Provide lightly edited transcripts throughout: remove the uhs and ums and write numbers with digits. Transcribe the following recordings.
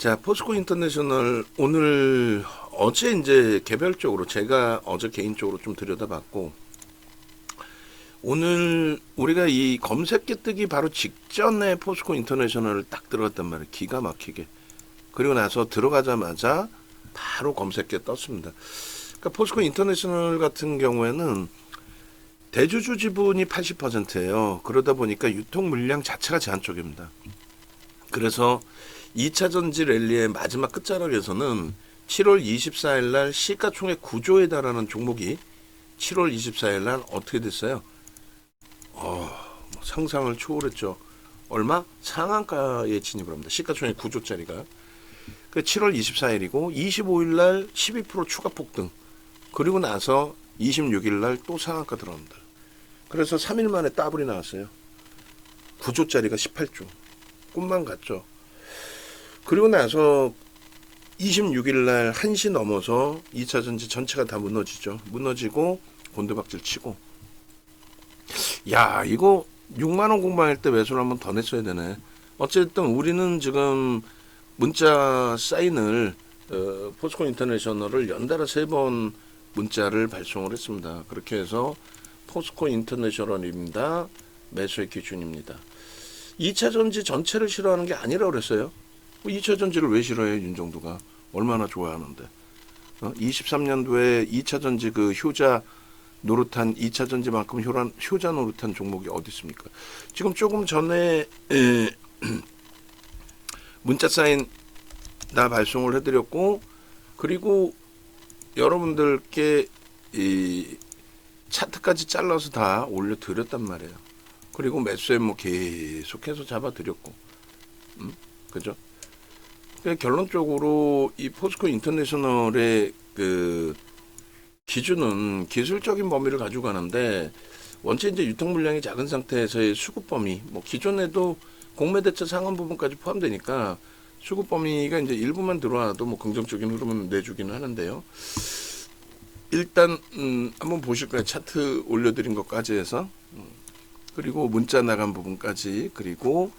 자, 포스코 인터내셔널 오늘 어제 이제 개별적으로 제가 어제 개인적으로 좀 들여다봤고, 오늘 우리가 이 검색기 뜨기 바로 직전에 포스코 인터내셔널을 딱 들어갔단 말이에요. 기가 막히게. 그리고 나서 들어가자마자 바로 검색기에 떴습니다. 그러니까 포스코 인터내셔널 같은 경우에는 대주주 지분이 80%예요. 그러다 보니까 유통 물량 자체가 제한적입니다. 그래서 2차 전지 랠리의 마지막 끝자락에서는 7월 24일 날 시가총액 9조에 달하는 종목이 7월 24일 날 어떻게 됐어요? 상상을 초월했죠. 얼마? 상한가에 진입을 합니다. 시가총액 9조짜리가. 그 7월 24일이고 25일 날 12% 추가 폭등. 그리고 나서 26일 날 또 상한가 들어옵니다. 그래서 3일 만에 더블이 나왔어요. 9조짜리가 18조. 꿈만 같죠. 그리고 나서 26일 날 1시 넘어서 2차 전지 전체가 다 무너지죠. 무너지고 곤두박질 치고. 야, 이거 6만원 공방일 때 매수를 한번 더 냈어야 되네. 어쨌든 우리는 지금 문자 사인을 포스코 인터내셔널을 연달아 3번 문자를 발송을 했습니다. 그렇게 해서 포스코 인터내셔널입니다. 매수의 기준입니다. 2차 전지 전체를 싫어하는 게 아니라고 그랬어요. 2차 전지를 왜 싫어해요, 윤정도가? 얼마나 좋아하는데. 23년도에 2차 전지 그 효자 노릇한 2차 전지만큼 효자 노릇한 종목이 어디 있습니까? 지금 조금 전에 문자 사인 다 발송을 해드렸고, 그리고 여러분들께 이 차트까지 잘라서 다 올려드렸단 말이에요. 그리고 매수에 뭐 계속해서 잡아드렸고, 그죠? 그러니까 결론적으로 이 포스코 인터내셔널의 그 기준은 기술적인 범위를 가지고 가는데, 원체 이제 유통 물량이 작은 상태에서의 수급 범위, 뭐 기존에도 공매대차 상한 부분까지 포함되니까 수급 범위가 이제 일부만 들어와도 뭐 긍정적인 흐름은 내주기는 하는데요. 일단 한번 보실 거예요. 차트 올려드린 것까지 해서, 그리고 문자 나간 부분까지, 그리고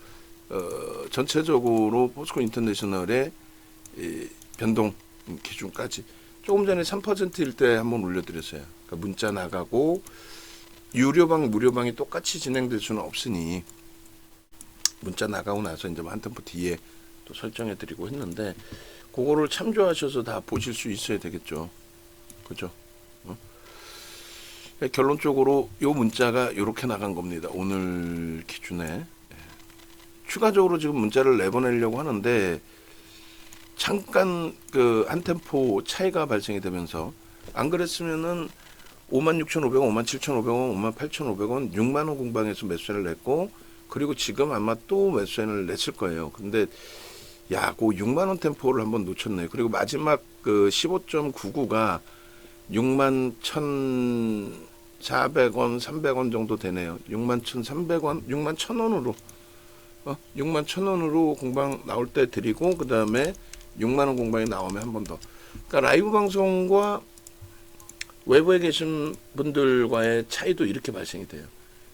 전체적으로 포스코 인터내셔널의 변동 기준까지 조금 전에 3%일 때 한번 올려드렸어요. 그러니까 문자 나가고 유료방 무료방이 똑같이 진행될 수는 없으니 문자 나가고 나서 이제 한 템포 뒤에 또 설정해드리고 했는데, 그거를 참조하셔서 다 보실 수 있어야 되겠죠. 그죠? 결론적으로 요 문자가 이렇게 나간 겁니다. 오늘 기준에. 추가적으로 지금 문자를 내보내려고 하는데, 잠깐 그 한 템포 차이가 발생이 되면서, 안 그랬으면은 56,500원, 57,500원, 58,500원, 6만원 공방에서 매수를 냈고, 그리고 지금 아마 또 매수를 냈을 거예요. 근데 야, 그 6만원 템포를 한번 놓쳤네요. 그리고 마지막 그 15.99가 61,400원, 300원 정도 되네요. 61,300원, 61,000원으로 61,000원으로 공방 나올 때 드리고, 그 다음에 6만원 공방이 나오면 한 번 더. 그러니까 라이브 방송과 외부에 계신 분들과의 차이도 이렇게 발생이 돼요.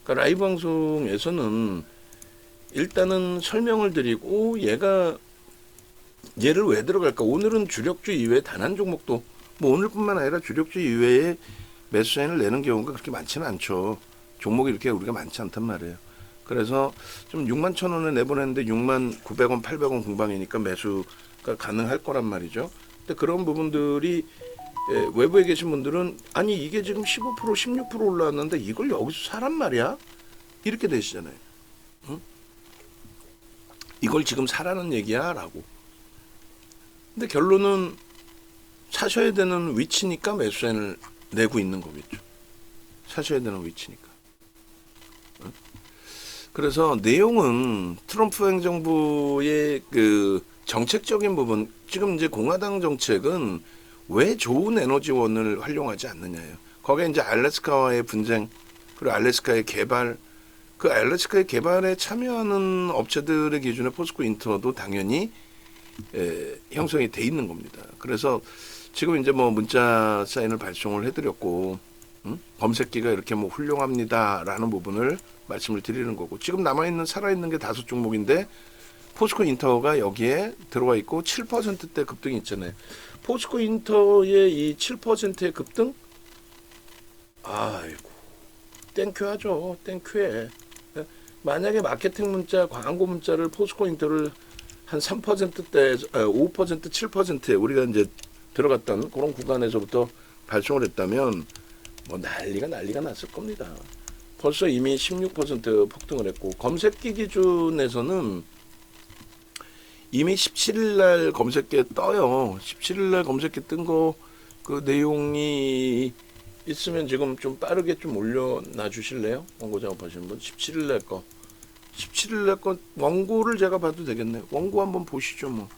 그러니까 라이브 방송에서는 일단은 설명을 드리고, 얘를 왜 들어갈까? 오늘은 주력주 이외에 단 한 종목도, 뭐 오늘뿐만 아니라 주력주 이외에 매수 사인을 내는 경우가 그렇게 많지는 않죠. 종목이 이렇게 우리가 많지 않단 말이에요. 그래서 좀 61,000원에 내보냈는데 69,900원, 800원 공방이니까 매수가 가능할 거란 말이죠. 근데 그런 부분들이 외부에 계신 분들은, 아니 이게 지금 15%, 16% 올라왔는데 이걸 여기서 사란 말이야? 이렇게 되시잖아요. 응? 이걸 지금 사라는 얘기야? 라고. 근데 결론은 사셔야 되는 위치니까 매수 사인을 내고 있는 거겠죠. 사셔야 되는 위치니까. 응? 그래서 내용은 트럼프 행정부의 그 정책적인 부분, 지금 이제 공화당 정책은 왜 좋은 에너지원을 활용하지 않느냐예요. 거기에 이제 알래스카와의 분쟁, 그리고 알래스카의 개발, 그 알래스카의 개발에 참여하는 업체들의 기준에 포스코 인터도 당연히 형성이 돼 있는 겁니다. 그래서 지금 이제 뭐 문자 사인을 발송을 해드렸고, 검색기가 이렇게 뭐 훌륭합니다라는 부분을 말씀을 드리는 거고, 지금 남아있는 살아있는 게 5종목인데 포스코 인터가 여기에 들어와 있고 7%대 급등이 있잖아요. 포스코 인터의 이 7%의 급등, 아이고 땡큐하죠. 땡큐해. 만약에 마케팅 문자, 광고 문자를 포스코 인터를 한 3%대, 5%, 7%에 우리가 이제 들어갔던 그런 구간에서부터 발송을 했다면 뭐 난리가 났을 겁니다. 벌써 이미 16% 폭등을 했고, 검색기 기준에서는 이미 17일 날 검색기에 떠요. 17일 날 검색기 뜬 거 그 내용이 있으면 지금 좀 빠르게 좀 올려놔 주실래요? 원고 작업하시는 분. 17일 날 거. 17일 날 거 원고를 제가 봐도 되겠네. 원고 한번 보시죠, 뭐.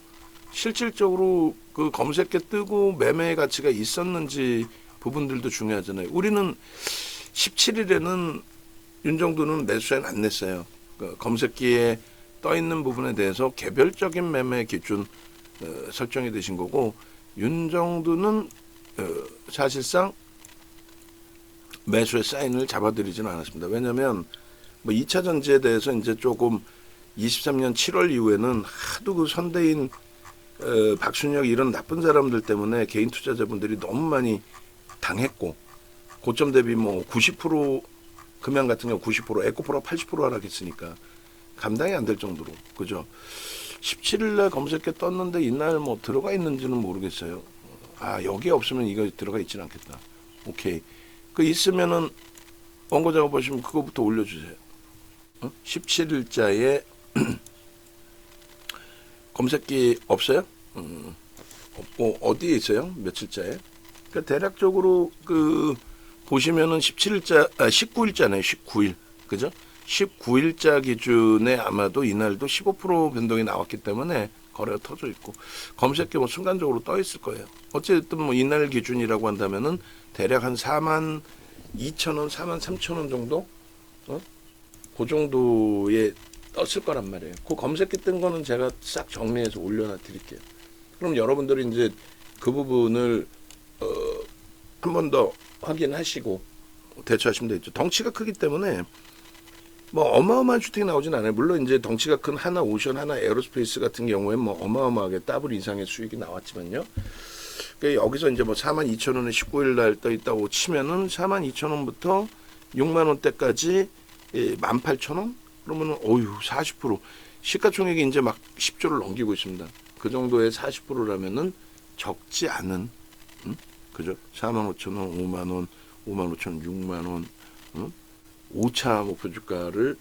실질적으로 그 검색기 뜨고 매매 가치가 있었는지 부분들도 중요하잖아요. 우리는 17일에는 윤정도는 매수엔 안 냈어요. 그 검색기에 떠 있는 부분에 대해서 개별적인 매매 기준 설정이 되신 거고, 윤정도는 사실상 매수의 사인을 잡아드리지는 않았습니다. 왜냐하면 뭐 2차 전지에 대해서 이제 조금 23년 7월 이후에는 하도 그 선대인 박순혁 이런 나쁜 사람들 때문에 개인 투자자분들이 너무 많이 당했고, 고점 대비 뭐 90% 금양 같은 경우 90%, 에코프로가 80% 하락했으니까 감당이 안 될 정도로, 그죠? 17일 날 검색해 떴는데 이날 뭐 들어가 있는지는 모르겠어요. 아, 여기 없으면 이거 들어가 있지는 않겠다. 오케이. 그 있으면은 원고 작업 보시면 그거부터 올려주세요. 17일자에 검색기 없어요? 없고 어디에 있어요? 며칠자에? 그러니까 대략적으로 그 보시면은 17일자, 19일자네요. 19일. 그죠? 19일자 기준에 아마도 이날도 15% 변동이 나왔기 때문에 거래가 터져 있고, 검색기 뭐 순간적으로 떠 있을 거예요. 어쨌든 뭐 이날 기준이라고 한다면은 대략 한 42,000원, 43,000원 정도? 그 정도에 떴을 거란 말이에요. 그 검색기 뜬 거는 제가 싹 정리해서 올려놔 드릴게요. 그럼 여러분들이 이제 그 부분을 한 번 더 확인하시고 대처하시면 되겠죠. 덩치가 크기 때문에 뭐 어마어마한 슈팅이 나오진 않아요. 물론 이제 덩치가 큰 하나 오션, 하나 에어로스페이스 같은 경우에 뭐 어마어마하게 더블 이상의 수익이 나왔지만요. 그러니까 여기서 이제 뭐 42,000원에 19일 날 떠 있다고 치면은 42,000원부터 6만 원대까지 18,000원? 그러면은 어휴 40% 시가총액이 이제 막 10조를 넘기고 있습니다. 그 정도의 40%라면은 적지 않은, 그죠? 45,000원, 5만 원, 55,000원, 6만 원, 5차 목표 주가를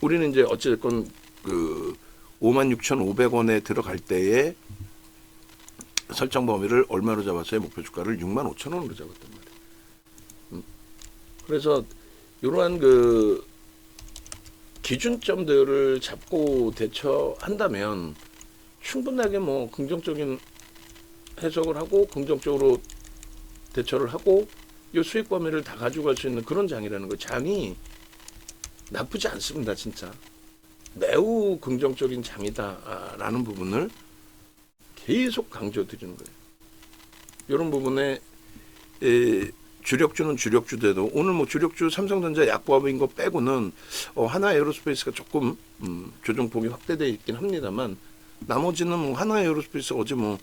우리는 이제 어쨌건 그 56,500원에 들어갈 때에 설정 범위를 얼마로 잡았어요? 목표 주가를 65,000원으로 잡았단 말이에요. 그래서 이러한 그 기준점들을 잡고 대처한다면 충분하게 뭐 긍정적인 해석을 하고 긍정적으로 대처를 하고 이 수익 범위를 다 가져갈 수 있는 그런 장이라는 거예요. 장이 나쁘지 않습니다. 진짜 매우 긍정적인 장이다라는 부분을 계속 강조드리는 거예요. 이런 부분에 주력주는 주력주대도 오늘 뭐 주력주 삼성전자 약보합인 거 빼고는 하나 에어로스페이스가 조금 조정폭이 확대되어 있긴 합니다만, 나머지는 뭐 하나 에어로스페이스 어제 뭐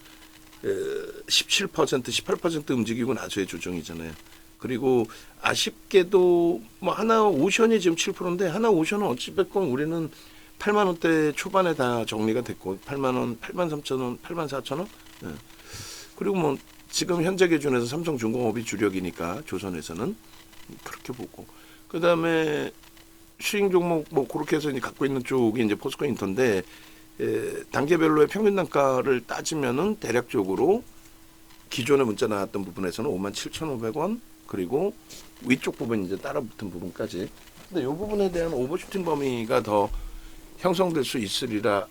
17%, 18% 움직이고 나서의 조정이잖아요. 그리고 아쉽게도 뭐 하나 오션이 지금 7%인데 하나 오션은 어찌됐건 우리는 8만 원대 초반에 다 정리가 됐고 8만 원, 8만 3천 원, 8만 4천 원. 네. 그리고 뭐 지금 현재 기준에서 삼성중공업이 주력이니까 조선에서는 그렇게 보고, 그 다음에 수익 종목 뭐 그렇게 해서 이제 갖고 있는 쪽이 이제 포스코 인터인데 단계별로의 평균 단가를 따지면은 대략적으로 기존에 문자 나왔던 부분에서는 57,500원, 그리고 위쪽 부분 이제 따라붙은 부분까지. 근데 이 부분에 대한 오버슈팅 범위가 더 형성될 수 있으리라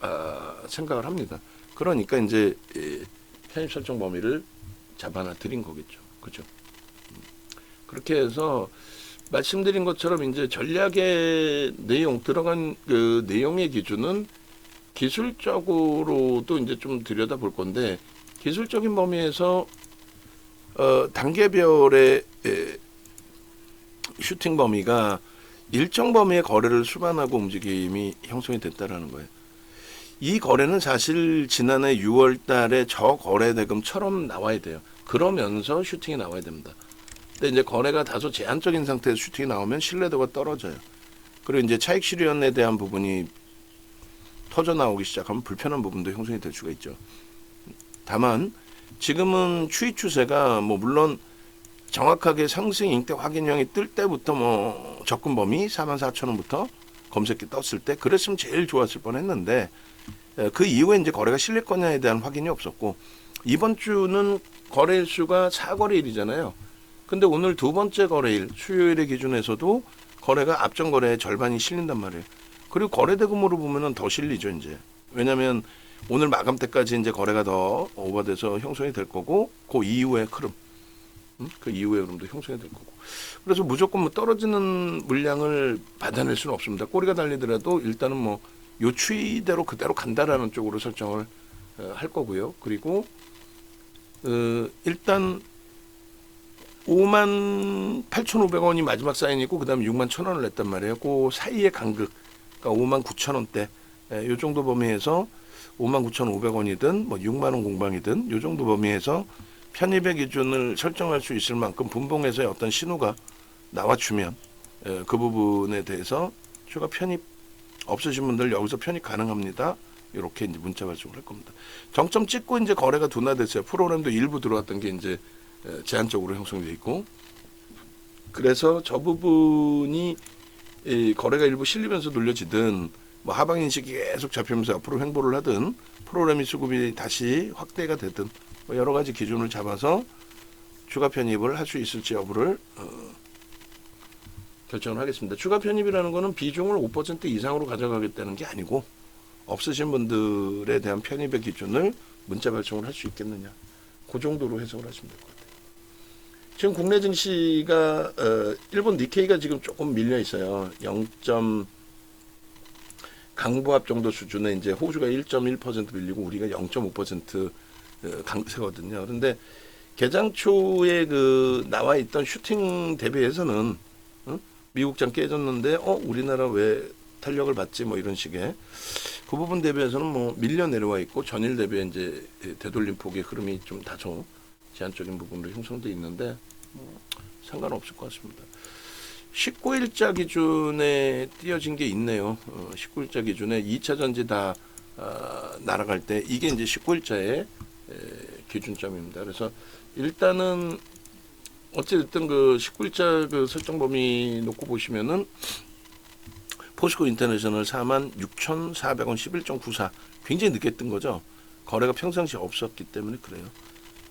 생각을 합니다. 그러니까 이제 편입 설정 범위를 잡아놔 드린 거겠죠. 그죠? 그렇게 해서 말씀드린 것처럼 이제 전략의 내용 들어간 그 내용의 기준은 기술적으로도 이제 좀 들여다 볼 건데, 기술적인 범위에서 단계별의 슈팅 범위가 일정 범위의 거래를 수반하고 움직임이 형성이 됐다라는 거예요. 이 거래는 사실 지난해 6월 달에 저 거래 대금처럼 나와야 돼요. 그러면서 슈팅이 나와야 됩니다. 근데 이제 거래가 다소 제한적인 상태에서 슈팅이 나오면 신뢰도가 떨어져요. 그리고 이제 차익 실현에 대한 부분이 터져 나오기 시작하면 불편한 부분도 형성이 될 수가 있죠. 다만 지금은 추이 추세가 뭐 물론 정확하게 상승 잉태 확인형이 뜰 때부터 뭐 접근 범위 44,000원부터 검색기 떴을 때 그랬으면 제일 좋았을 뻔했는데 그 이후에 이제 거래가 실릴 거냐에 대한 확인이 없었고 이번 주는 거래일 수가 4거래일이잖아요. 근데 오늘 두 번째 거래일 수요일의 기준에서도 거래가 앞전 거래의 절반이 실린단 말이에요. 그리고 거래 대금으로 보면은 더 실리죠 이제. 왜냐하면 오늘 마감 때까지 이제 거래가 더 오버돼서 형성이 될 거고 그 이후의 흐름, 그 이후의 흐름도 형성이 될 거고. 그래서 무조건 뭐 떨어지는 물량을 받아낼 수는 없습니다. 꼬리가 달리더라도 일단은 뭐 요 추이대로 그대로 간다라는 쪽으로 설정을 할 거고요. 그리고 일단 58,500원이 마지막 사인이고 그 다음에 61,000원을 냈단 말이에요. 그 사이의 간극, 그러니까 59,000원대 요 정도 범위에서 59,500원이든 뭐 6만원 공방이든 요 정도 범위에서 편입의 기준을 설정할 수 있을 만큼 분봉에서의 어떤 신호가 나와주면 그 부분에 대해서 추가 편입 없으신 분들 여기서 편입 가능합니다. 이렇게 이제 문자 발송을 할 겁니다. 정점 찍고 이제 거래가 둔화됐어요. 프로그램도 일부 들어왔던 게 이제 제한적으로 형성되어 있고, 그래서 저 부분이 거래가 일부 실리면서 눌려지든 뭐 하방 인식이 계속 잡히면서 앞으로 횡보를 하든 프로그래밍 수급이 다시 확대가 되든 뭐 여러 가지 기준을 잡아서 추가 편입을 할 수 있을지 여부를 결정을 하겠습니다. 추가 편입이라는 거는 비중을 5% 이상으로 가져가겠다는 게 아니고 없으신 분들에 대한 편입의 기준을 문자 발송을 할 수 있겠느냐, 그 정도로 해석을 하시면 될 것 같아요. 지금 국내 증시가 일본 니케이가 지금 조금 밀려 있어요. 0. 강보합 정도 수준에 이제 호주가 1.1% 밀리고 우리가 0.5% 강세거든요. 그런데 개장 초에 그 나와 있던 슈팅 대비해서는 미국장 깨졌는데 우리나라 왜 탄력을 받지 뭐 이런 식의 그 부분 대비해서는 뭐 밀려 내려와 있고 전일 대비에 이제 되돌림 폭의 흐름이 좀 다소 제한적인 부분으로 형성돼 있는데 상관없을 것 같습니다. 19일자 기준에 띄어진 게 있네요. 19일자 기준에 2차 전지 다 날아갈 때 이게 이제 19일자의 기준점입니다. 그래서 일단은 어쨌든 그 19일자 그 설정 범위 놓고 보시면은 포스코 인터내셔널 46,400원 11.94 굉장히 늦게 뜬 거죠. 거래가 평상시에 없었기 때문에 그래요.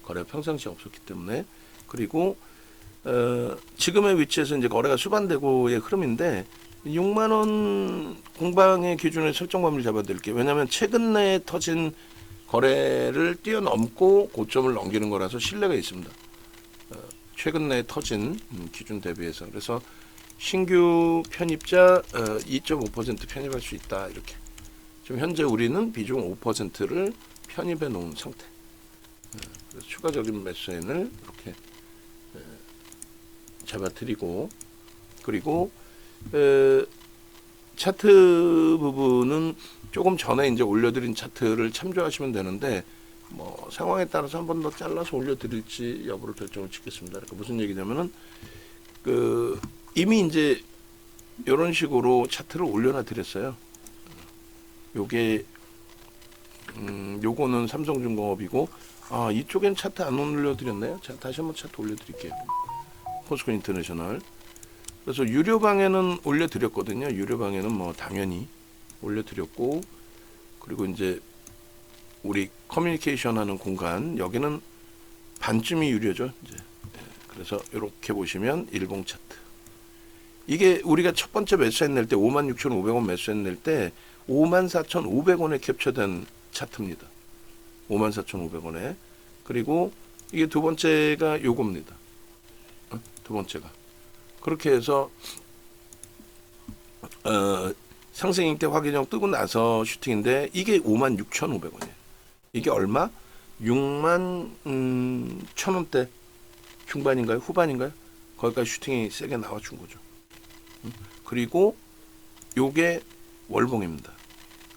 거래가 평상시에 없었기 때문에. 그리고 지금의 위치에서 이제 거래가 수반되고의 흐름인데 6만 원 공방의 기준을 설정 범위를 잡아드릴게요. 왜냐하면 최근 내에 터진 거래를 뛰어넘고 고점을 넘기는 거라서 신뢰가 있습니다. 최근 내에 터진 기준 대비해서. 그래서 신규 편입자 2.5% 편입할 수 있다. 이렇게. 지금 현재 우리는 비중 5%를 편입해 놓은 상태. 그래서 추가적인 매수인을 이렇게 잡아드리고, 그리고 차트 부분은 조금 전에 이제 올려드린 차트를 참조하시면 되는데 뭐 상황에 따라서 한 번 더 잘라서 올려드릴지 여부를 결정을 짓겠습니다. 그러니까 무슨 얘기냐면은 이미 이제 이런 식으로 차트를 올려놔 드렸어요. 요게 요거는 삼성중공업이고 이쪽엔 차트 안 올려드렸나요? 자, 다시 한번 차트 올려드릴게요. 포스코 인터내셔널. 그래서 유료방에는 올려드렸거든요. 유료방에는 뭐 당연히 올려드렸고, 그리고 이제 우리 커뮤니케이션 하는 공간 여기는 반쯤이 유료죠. 이제 그래서 이렇게 보시면 일봉 차트. 이게 우리가 첫 번째 매수한 낼 때 56,500원 매수한 낼 때 54,500원에 캡처된 차트입니다. 54,500원에. 그리고 이게 두 번째가 요겁니다. 두 번째가. 그렇게 해서 상승 잉태 확인형 뜨고 나서 슈팅인데 이게 56,500원이에요. 이게 얼마? 61,000원대 중반인가요? 후반인가요? 거기까지 슈팅이 세게 나와준 거죠. 그리고 요게 월봉입니다.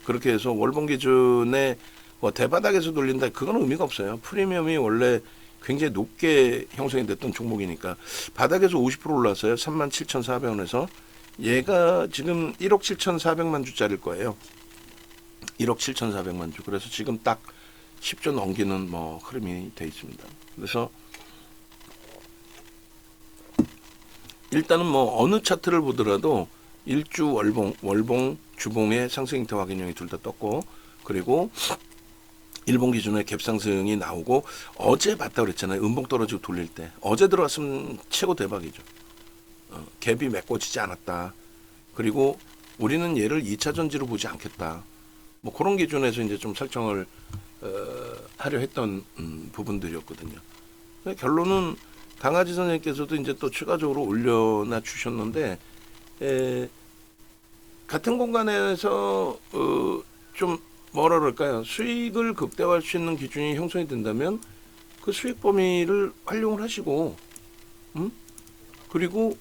그렇게 해서 월봉 기준에 뭐 대바닥에서 돌린다 그건 의미가 없어요. 프리미엄이 원래 굉장히 높게 형성이 됐던 종목이니까 바닥에서 50% 올랐어요. 37,400원에서 얘가 지금 1억 7,400만 주짜리일 거예요. 1억 7,400만 주. 그래서 지금 딱 10조 넘기는 뭐 흐름이 돼 있습니다. 그래서 일단은 뭐 어느 차트를 보더라도 일주 월봉, 주봉의 상승 형태 확인형이 둘 다 떴고, 그리고 일봉 기준의 갭 상승이 나오고, 어제 봤다 그랬잖아요. 음봉 떨어지고 돌릴 때 어제 들어왔으면 최고 대박이죠. 갭이 메꿔지지 않았다. 그리고 우리는 얘를 2차 전지로 보지 않겠다. 뭐 그런 기준에서 이제 좀 설정을 하려 했던 부분들이었거든요. 결론은 강아지 선생님께서도 이제 또 추가적으로 올려놔 주셨는데, 같은 공간에서 좀 뭐라 그럴까요? 수익을 극대화할 수 있는 기준이 형성이 된다면 그 수익 범위를 활용을 하시고, 그리고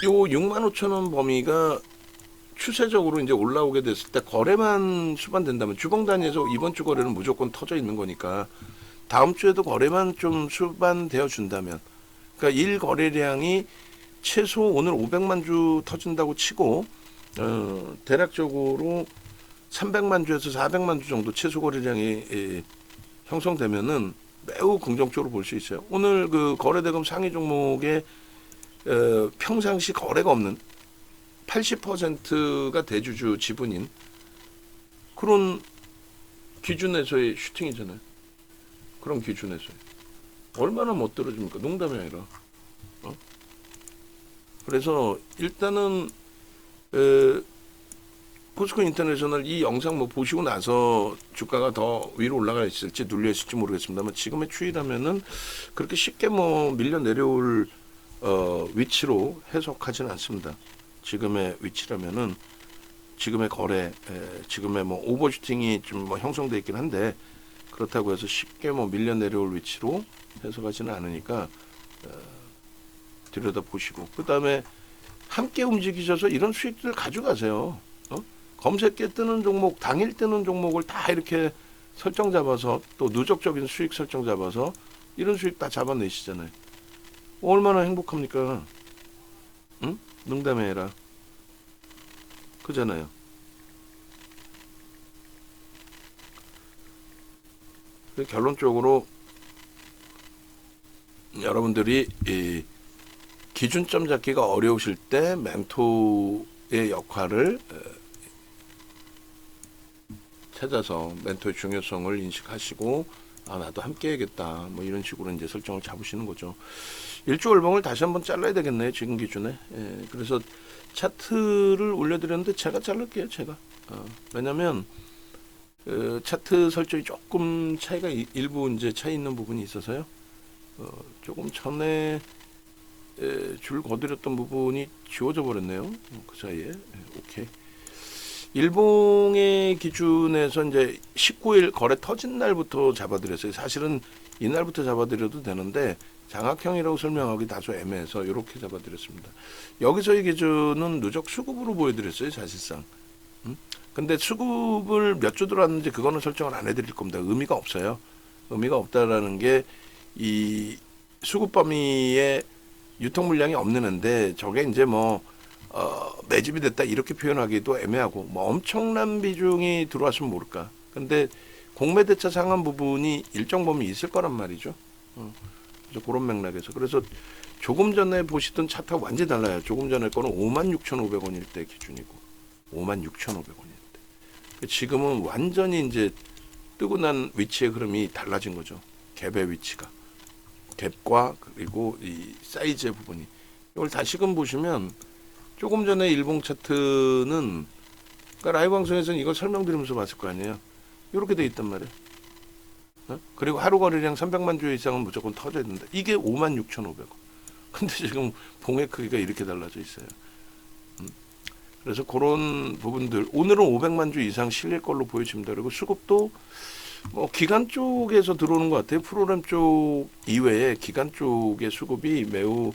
요 65,000원 범위가 추세적으로 이제 올라오게 됐을 때 거래만 수반된다면, 주봉 단위에서 이번 주 거래는 무조건 터져 있는 거니까 다음 주에도 거래만 좀 수반되어 준다면, 그러니까 일 거래량이 최소 오늘 500만 주 터진다고 치고, 대략적으로 300만 주에서 400만 주 정도 최소 거래량이 형성되면은 매우 긍정적으로 볼 수 있어요. 오늘 그 거래대금 상위 종목에 평상시 거래가 없는 80%가 대주주 지분인 그런 기준에서의 슈팅이잖아요. 그런 기준에서 얼마나 못 떨어집니까? 농담이 아니라. 그래서 일단은 포스코 인터내셔널 이 영상 뭐 보시고 나서 주가가 더 위로 올라가 있을지 눌려 있을지 모르겠습니다만, 지금의 추이라면은 그렇게 쉽게 뭐 밀려 내려올 위치로 해석하지는 않습니다. 지금의 위치라면은 지금의 거래, 지금의 뭐 오버슈팅이 좀 뭐 형성돼 있긴 한데, 그렇다고 해서 쉽게 뭐 밀려 내려올 위치로 해석하지는 않으니까 들여다 보시고, 그 다음에 함께 움직이셔서 이런 수익들 가져가세요. 검색에 뜨는 종목, 당일 뜨는 종목을 다 이렇게 설정 잡아서, 또 누적적인 수익 설정 잡아서 이런 수익 다 잡아내시잖아요. 얼마나 행복합니까? 응? 농담이 아니라. 그잖아요. 결론적으로 여러분들이 이 기준점 잡기가 어려우실 때 멘토의 역할을 찾아서 멘토의 중요성을 인식하시고, 아, 나도 함께 해야겠다, 뭐 이런 식으로 이제 설정을 잡으시는 거죠. 일주 월봉을 다시 한번 잘라야 되겠네요, 지금 기준에. 그래서 차트를 올려드렸는데 제가 자를게요, 제가. 왜냐면 차트 설정이 조금 차이가 일부 이제 차이 있는 부분이 있어서요. 조금 전에 줄 거드렸던 부분이 지워져 버렸네요. 그 사이에. 오케이. 일봉의 기준에서 이제 19일 거래 터진 날부터 잡아드렸어요. 사실은 이날부터 잡아드려도 되는데 장악형이라고 설명하기 다소 애매해서 이렇게 잡아드렸습니다. 여기서의 기준은 누적 수급으로 보여드렸어요, 사실상. 근데 수급을 몇 주 들어왔는지 그거는 설정을 안 해드릴 겁니다. 의미가 없어요. 의미가 없다라는 게, 이 수급 범위에 유통 물량이 없는 앤데 저게 이제 뭐 매집이 됐다 이렇게 표현하기도 애매하고, 뭐 엄청난 비중이 들어왔으면 모를까. 근데 공매대차 상한 부분이 일정 범위 있을 거란 말이죠. 그래서 그런 맥락에서, 그래서 조금 전에 보시던 차트가 완전히 달라요. 조금 전에 거는 56,500원일 때 기준이고 56,500원일 때. 지금은 완전히 이제 뜨고 난 위치의 흐름이 달라진 거죠. 갭의 위치가. 갭과 그리고 이 사이즈의 부분이. 이걸 다시금 보시면 조금 전에 일봉 차트는, 그러니까 라이브 방송에서는 이걸 설명드리면서 봤을 거 아니에요. 이렇게 돼 있단 말이에요. 그리고 하루 거래량 300만 주 이상은 무조건 터져야 된다. 이게 56,500원. 근데 지금 봉의 크기가 이렇게 달라져 있어요. 그래서 그런 부분들, 오늘은 500만 주 이상 실릴 걸로 보여집니다. 그리고 수급도 뭐 기관 쪽에서 들어오는 것 같아요. 프로그램 쪽 이외에 기관 쪽의 수급이 매우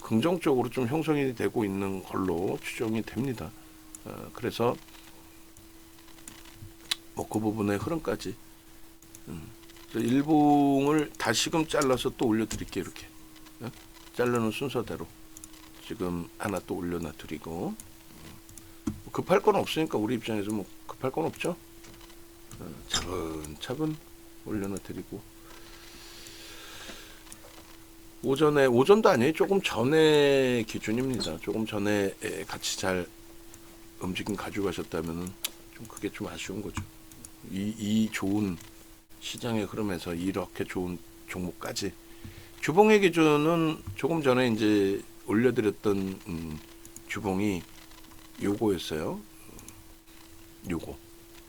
긍정적으로 좀 형성이 되고 있는 걸로 추정이 됩니다. 그래서 뭐 그 부분의 흐름까지. 그래서 일봉을 다시금 잘라서 또 올려드릴게요. 이렇게 자르는 순서대로 지금 하나 또 올려놔드리고, 급할 건 없으니까 우리 입장에서 뭐 급할 건 없죠. 차근차근 올려놔드리고, 오전도 아니에요. 조금 전에 기준입니다. 조금 전에 같이 잘 움직임 가져가셨다면은 좀 그게 좀 아쉬운 거죠. 이 좋은 시장의 흐름에서 이렇게 좋은 종목까지. 주봉의 기준은 조금 전에 이제 올려드렸던 주봉이 요거였어요. 요거,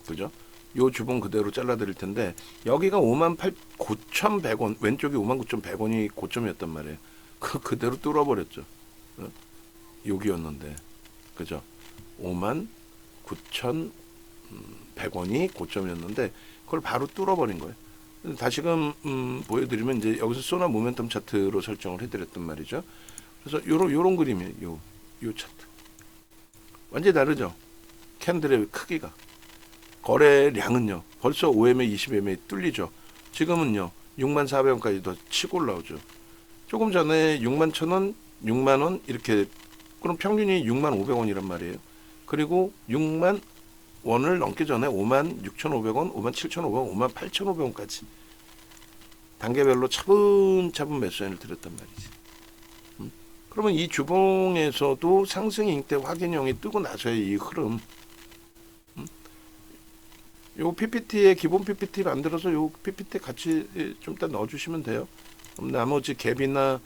그죠? 요 주봉 그대로 잘라드릴 텐데, 여기가 58,9,100원, 왼쪽이 59,100원이 고점이었단 말이에요. 그대로 뚫어버렸죠. 여기였는데, 그죠? 59,100원이 고점이었는데 그걸 바로 뚫어버린 거예요. 다시금 보여드리면 이제 여기서 소나 모멘텀 차트로 설정을 해드렸단 말이죠. 그래서 요런 그림이에요. 요 차트 완전히 다르죠. 캔들의 크기가. 거래량은요 벌써 5MA, 20MA 뚫리죠. 지금은요 64,000원까지 더 치고 올라오죠. 조금 전에 61,000원, 6만원 이렇게, 그럼 평균이 65,500원이란 말이에요. 그리고 6만 원을 넘기 전에 56,500원, 57,500원, 58,500원까지 단계별로 차분차분 매수인을 드렸단 말이지. 그러면 이 주봉에서도 상승 인대 확인형이 뜨고 나서의 이 흐름, 요 PPT에 기본 PPT 만들어서 요 PPT 같이 좀 이따 넣어주시면 돼요. 그럼 나머지 갭이나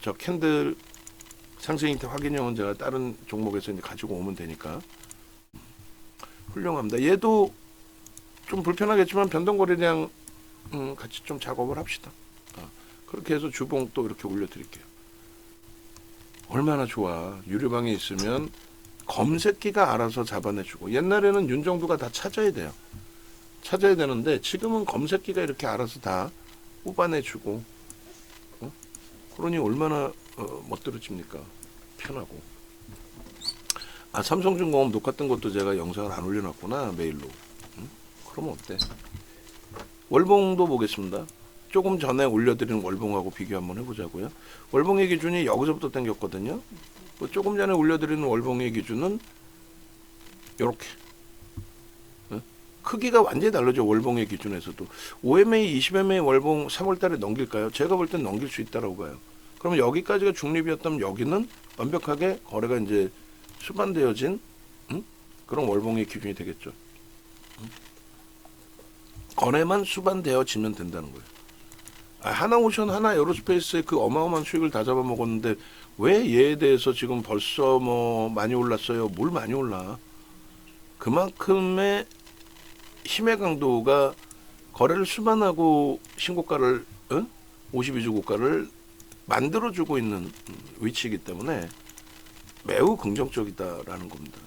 저 캔들 상승 인대 확인형은 제가 다른 종목에서 이제 가지고 오면 되니까 훌륭합니다. 얘도 좀 불편하겠지만 변동거래량 같이 좀 작업을 합시다. 그렇게 해서 주봉 또 이렇게 올려드릴게요. 얼마나 좋아. 유료방에 있으면 검색기가 알아서 잡아내주고, 옛날에는 윤정두가 다 찾아야 돼요. 찾아야 되는데 지금은 검색기가 이렇게 알아서 다 뽑아내주고, 그러니 얼마나 멋들어집니까. 편하고. 삼성중공업 녹화 뜬 것도 제가 영상을 안 올려놨구나, 메일로. 그러면 어때? 월봉도 보겠습니다. 조금 전에 올려드린 월봉하고 비교 한번 해보자고요. 월봉의 기준이 여기서부터 당겼거든요. 조금 전에 올려드리는 월봉의 기준은 이렇게. 크기가 완전히 다르죠. 월봉의 기준에서도. 5MA, 20MA 월봉 3월달에 넘길까요? 제가 볼 땐 넘길 수 있다라고 봐요. 그러면 여기까지가 중립이었다면 여기는 완벽하게 거래가 이제 수반되어진 그런 월봉의 기준이 되겠죠. 거래만 수반되어지면 된다는 거예요. 하나오션, 하나에어로스페이스의 그 어마어마한 수익을 다 잡아먹었는데 왜 얘에 대해서 지금 벌써 뭐 많이 올랐어요? 뭘 많이 올라? 그만큼의 힘의 강도가 거래를 수반하고 신고가를 52주 고가를 만들어주고 있는 위치이기 때문에 매우 긍정적이다라는 겁니다.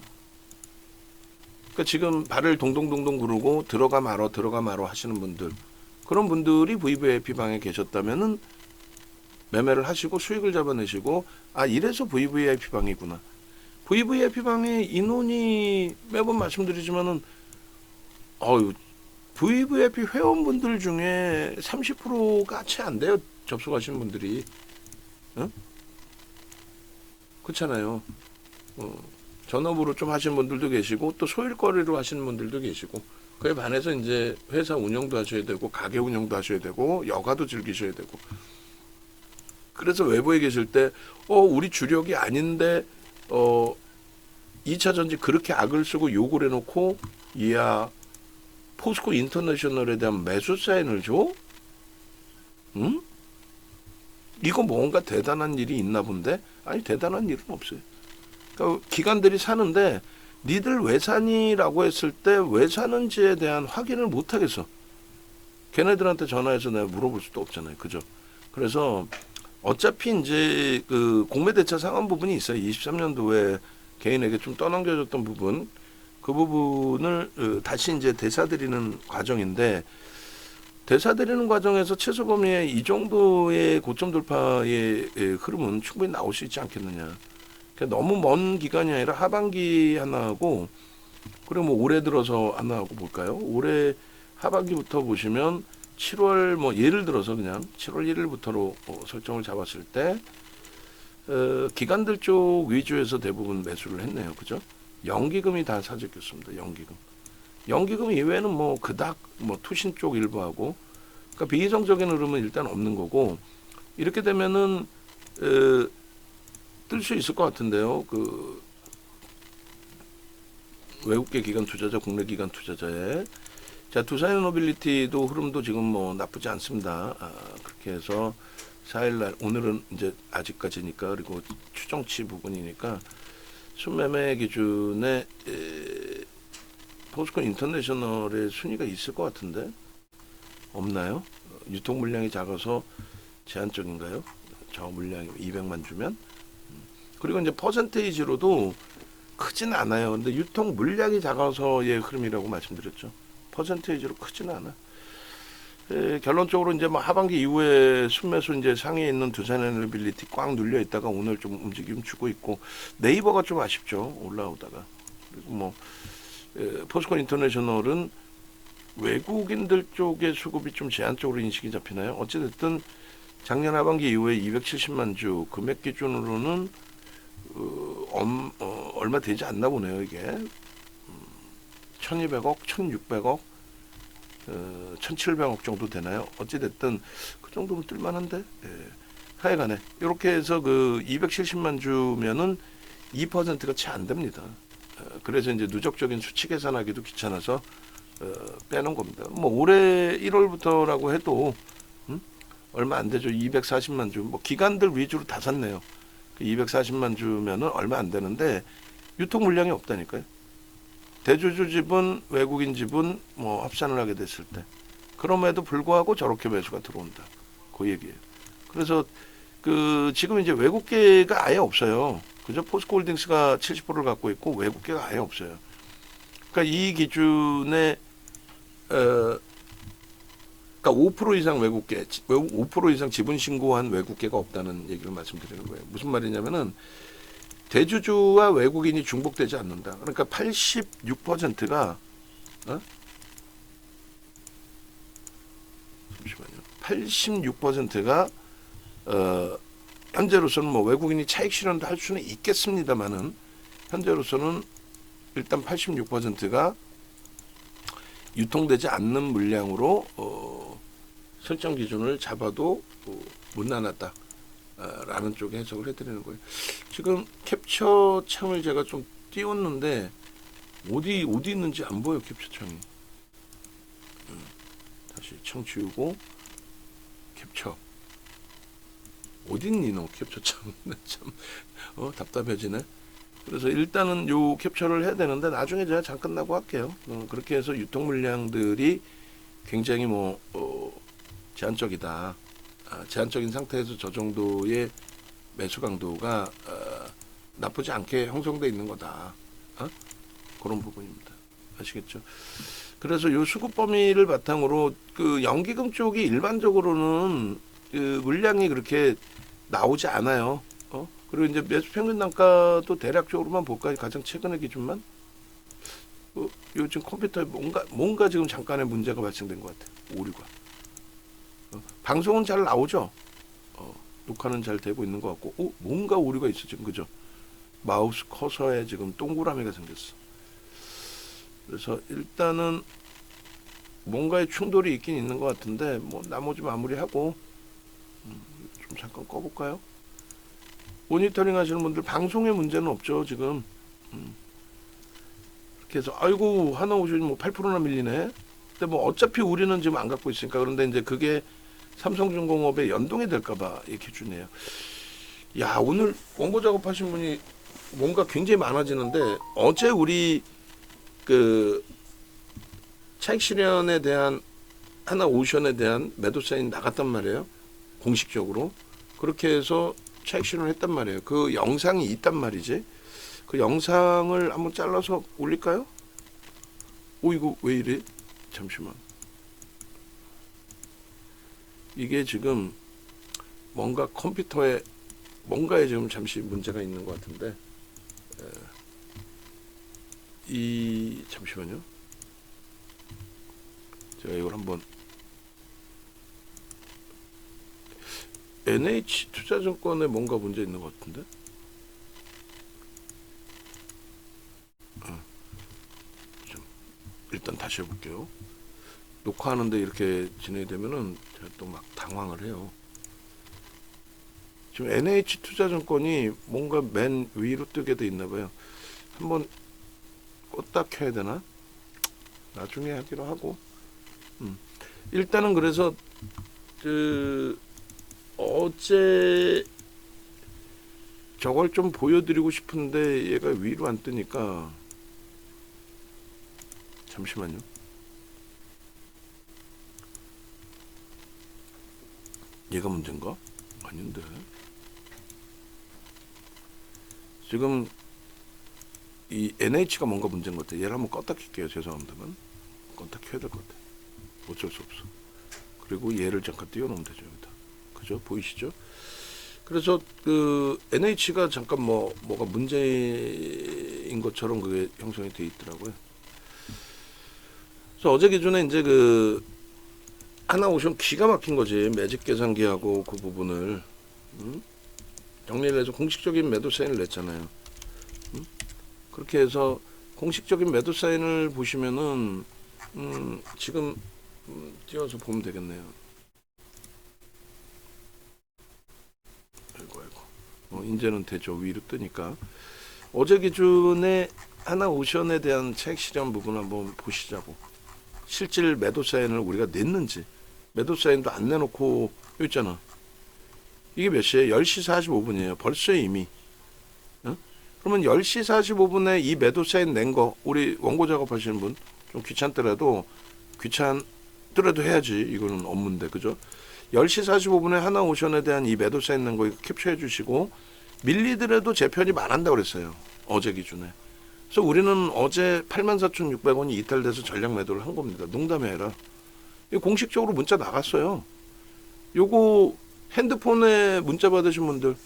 그러니까 지금 발을 동동동동 구르고 들어가 말어 하시는 분들, 그런 분들이 VVIP 방에 계셨다면은 매매를 하시고 수익을 잡아내시고, 이래서 VVIP 방이구나. VVIP 방에 인원이 매번 말씀드리지만은 VVIP 회원분들 중에 30%가 채 안 돼요. 접속하시는 분들이. 그렇잖아요. 전업으로 좀 하시는 분들도 계시고 또 소일거리로 하시는 분들도 계시고, 그에 반해서 이제 회사 운영도 하셔야 되고 가게 운영도 하셔야 되고 여가도 즐기셔야 되고, 그래서 외부에 계실 때 우리 주력이 아닌데 2차전지 그렇게 악을 쓰고 욕을 해놓고 이야 포스코 인터내셔널에 대한 매수 사인을 줘? 응? 이거 뭔가 대단한 일이 있나 본데? 아니, 대단한 일은 없어요. 그러니까 기관들이 사는데 니들 왜 사니라고 했을 때 왜 사는지에 대한 확인을 못 하겠어. 걔네들한테 전화해서 내가 물어볼 수도 없잖아요. 그죠? 그래서 어차피 이제 그 공매대차 상환 부분이 있어요. 23년도에 개인에게 좀 떠넘겨졌던 부분, 그 부분을 다시 이제 되사드리는 과정인데, 되사드리는 과정에서 최소 범위의 이 정도의 고점 돌파의 흐름은 충분히 나올 수 있지 않겠느냐. 그러니까 너무 먼 기간이 아니라 하반기 하나하고 그럼 뭐 올해 들어서 하나 하고 볼까요? 올해 하반기부터 보시면 7월 뭐 예를 들어서 그냥 7월 1일부터로 설정을 잡았을 때 기관들 쪽 위주에서 대부분 매수를 했네요. 그죠? 연기금이 다 사재겼습니다. 연기금 이외에는 뭐 그닥 뭐 투신 쪽 일부하고 그러니까 비이성적인 흐름은 일단 없는 거고 이렇게 되면은 뜰 수 있을 것 같은데요. 그 외국계 기관 투자자, 국내 기관 투자자의 자 두산에너빌리티도 흐름도 지금 뭐 나쁘지 않습니다. 그렇게 해서 4일날 오늘은 이제 아직까지니까 그리고 추정치 부분이니까 순매매 기준에 포스코 인터내셔널의 순위가 있을 것 같은데 없나요? 유통 물량이 작아서 제한적인가요? 저 물량이 200만 주면 그리고 이제 퍼센테이지로도 크진 않아요. 근데 유통 물량이 작아서의 흐름이라고 말씀드렸죠. 퍼센테이지로 크지는 않아. 결론적으로 이제 뭐 하반기 이후에 순매수 이제 상위에 있는 두산에너빌리티 꽉 눌려 있다가 오늘 좀 움직임 주고 있고 네이버가 좀 아쉽죠. 올라오다가 그리고 뭐 포스코 인터내셔널은 외국인들 쪽의 수급이 좀 제한적으로 인식이 잡히나요? 어찌됐든 작년 하반기 이후에 270만 주 금액 기준으로는 얼마 되지 않나 보네요. 이게 1200억, 1600억 1700억 정도 되나요? 어찌됐든 그 정도면 뜰만한데 하여간에 이렇게 해서 그 270만 주면은 2%가 채 안 됩니다. 그래서 이제 누적적인 수치 계산하기도 귀찮아서 빼놓은 겁니다. 뭐 올해 1월부터라고 해도 얼마 안 되죠. 240만 주. 뭐 기관들 위주로 다 샀네요. 240만 주면은 얼마 안 되는데 유통 물량이 없다니까요. 대주주 지분, 외국인 지분 뭐 합산을 하게 됐을 때 그럼에도 불구하고 저렇게 매수가 들어온다. 그 얘기예요. 그래서 그 지금 이제 외국계가 아예 없어요. 그죠? 포스코홀딩스가 70%를 갖고 있고 외국계가 아예 없어요. 그러니까 이 기준에 그러니까 5% 이상 외국계, 5% 이상 지분 신고한 외국계가 없다는 얘기를 말씀드리는 거예요. 무슨 말이냐면은 대주주와 외국인이 중복되지 않는다. 그러니까 86%가 잠시만요. 86%가 현재로서는 뭐 외국인이 차익 실현도 할 수는 있겠습니다만은 현재로서는 일단 86%가 유통되지 않는 물량으로 설정 기준을 잡아도 무난하다. 라는 쪽에 해석을 해드리는 거예요. 지금 캡처 창을 제가 좀 띄웠는데 어디 있는지 안 보여. 캡처 창이. 다시 창 지우고 캡처 어디 있니 너 캡처 창. 참 답답해지네. 그래서 일단은 요 캡처를 해야 되는데 나중에 제가 잠깐 나고 할게요. 그렇게 해서 유통 물량들이 굉장히 뭐 제한적이다. 제한적인 상태에서 저 정도의 매수 강도가 나쁘지 않게 형성되어 있는 거다. 그런 부분입니다. 아시겠죠? 그래서 요 수급 범위를 바탕으로 그 연기금 쪽이 일반적으로는 그 물량이 그렇게 나오지 않아요. 그리고 이제 매수 평균 단가도 대략적으로만 볼까요? 가장 최근의 기준만. 요즘 컴퓨터에 뭔가 지금 잠깐의 문제가 발생된 것 같아요. 오류가. 방송은 잘 나오죠. 녹화는 잘 되고 있는 것 같고, 뭔가 오류가 있어 지금 그죠? 마우스 커서에 지금 동그라미가 생겼어. 그래서 일단은 뭔가의 충돌이 있긴 있는 것 같은데, 뭐 나머지 마무리하고 좀 잠깐 꺼볼까요? 모니터링 하시는 분들 방송에 문제는 없죠 지금. 이렇게 해서 아이고 하나 오시니 뭐 8%나 밀리네. 근데 뭐 어차피 우리는 지금 안 갖고 있으니까. 그런데 이제 그게 삼성중공업에 연동이 될까봐 이렇게 주네요. 야 오늘 원고 작업하신 분이 뭔가 굉장히 많아지는데 어제 우리 그 차익 실현에 대한 하나오션에 대한 매도 사인 나갔단 말이에요. 공식적으로. 그렇게 해서 차익 실현을 했단 말이에요. 그 영상이 있단 말이지. 그 영상을 한번 잘라서 올릴까요? 이거 왜 이래? 잠시만. 이게 지금 뭔가 컴퓨터에 뭔가에 지금 잠시 문제가 있는 것 같은데 잠시만요. 제가 이걸 한번 NH투자증권에 뭔가 문제 있는 것 같은데. 좀 일단 다시 해볼게요. 녹화하는데 이렇게 진행이 되면은 제가 또 막 당황을 해요. 지금 NH투자증권이 뭔가 맨 위로 뜨게 돼 있나 봐요. 한번 껐다 켜야 되나? 나중에 하기로 하고. 일단은 그래서 그 어제 저걸 좀 보여드리고 싶은데 얘가 위로 안 뜨니까 잠시만요. 얘가 문제인가? 아닌데. 지금 이 NH가 뭔가 문제인 것 같아. 얘를 한번 껐다 켤게요. 죄송합니다만 껐다 켜야 될 것 같아. 어쩔 수 없어. 그리고 얘를 잠깐 띄워놓으면 되죠. 여기다. 그죠? 보이시죠? 그래서 그 NH가 잠깐 뭐가 문제인 것처럼 그게 형성이 돼 있더라고요. 그래서 어제 기준에 이제 그 하나오션 기가 막힌 거지. 매직 계산기하고 그 부분을 정리를 해서 공식적인 매도 사인을 냈잖아요. 그렇게 해서 공식적인 매도 사인을 보시면은 지금 띄워서 보면 되겠네요. 아이고. 이제는 되죠. 위로 뜨니까. 어제 기준에 하나오션에 대한 차익 실현 부분 한번 보시자고. 실질 매도 사인을 우리가 냈는지. 매도 사인도 안 내놓고 여기 있잖아. 이게 몇 시에? 10시 45분이에요. 벌써 이미. 그러면 10시 45분에 이 매도 사인 낸 거 우리 원고 작업하시는 분 좀 귀찮더라도 해야지. 이거는 업무인데 그죠? 10시 45분에 하나오션에 대한 이 매도 사인 낸 거 캡처해 주시고 밀리더라도 제 편이 말한다고 그랬어요. 어제 기준에. 그래서 우리는 어제 84,600원이 이탈돼서 전략 매도를 한 겁니다. 농담이 아니라. 공식적으로 문자 나갔어요. 요거 핸드폰에 문자 받으신 분들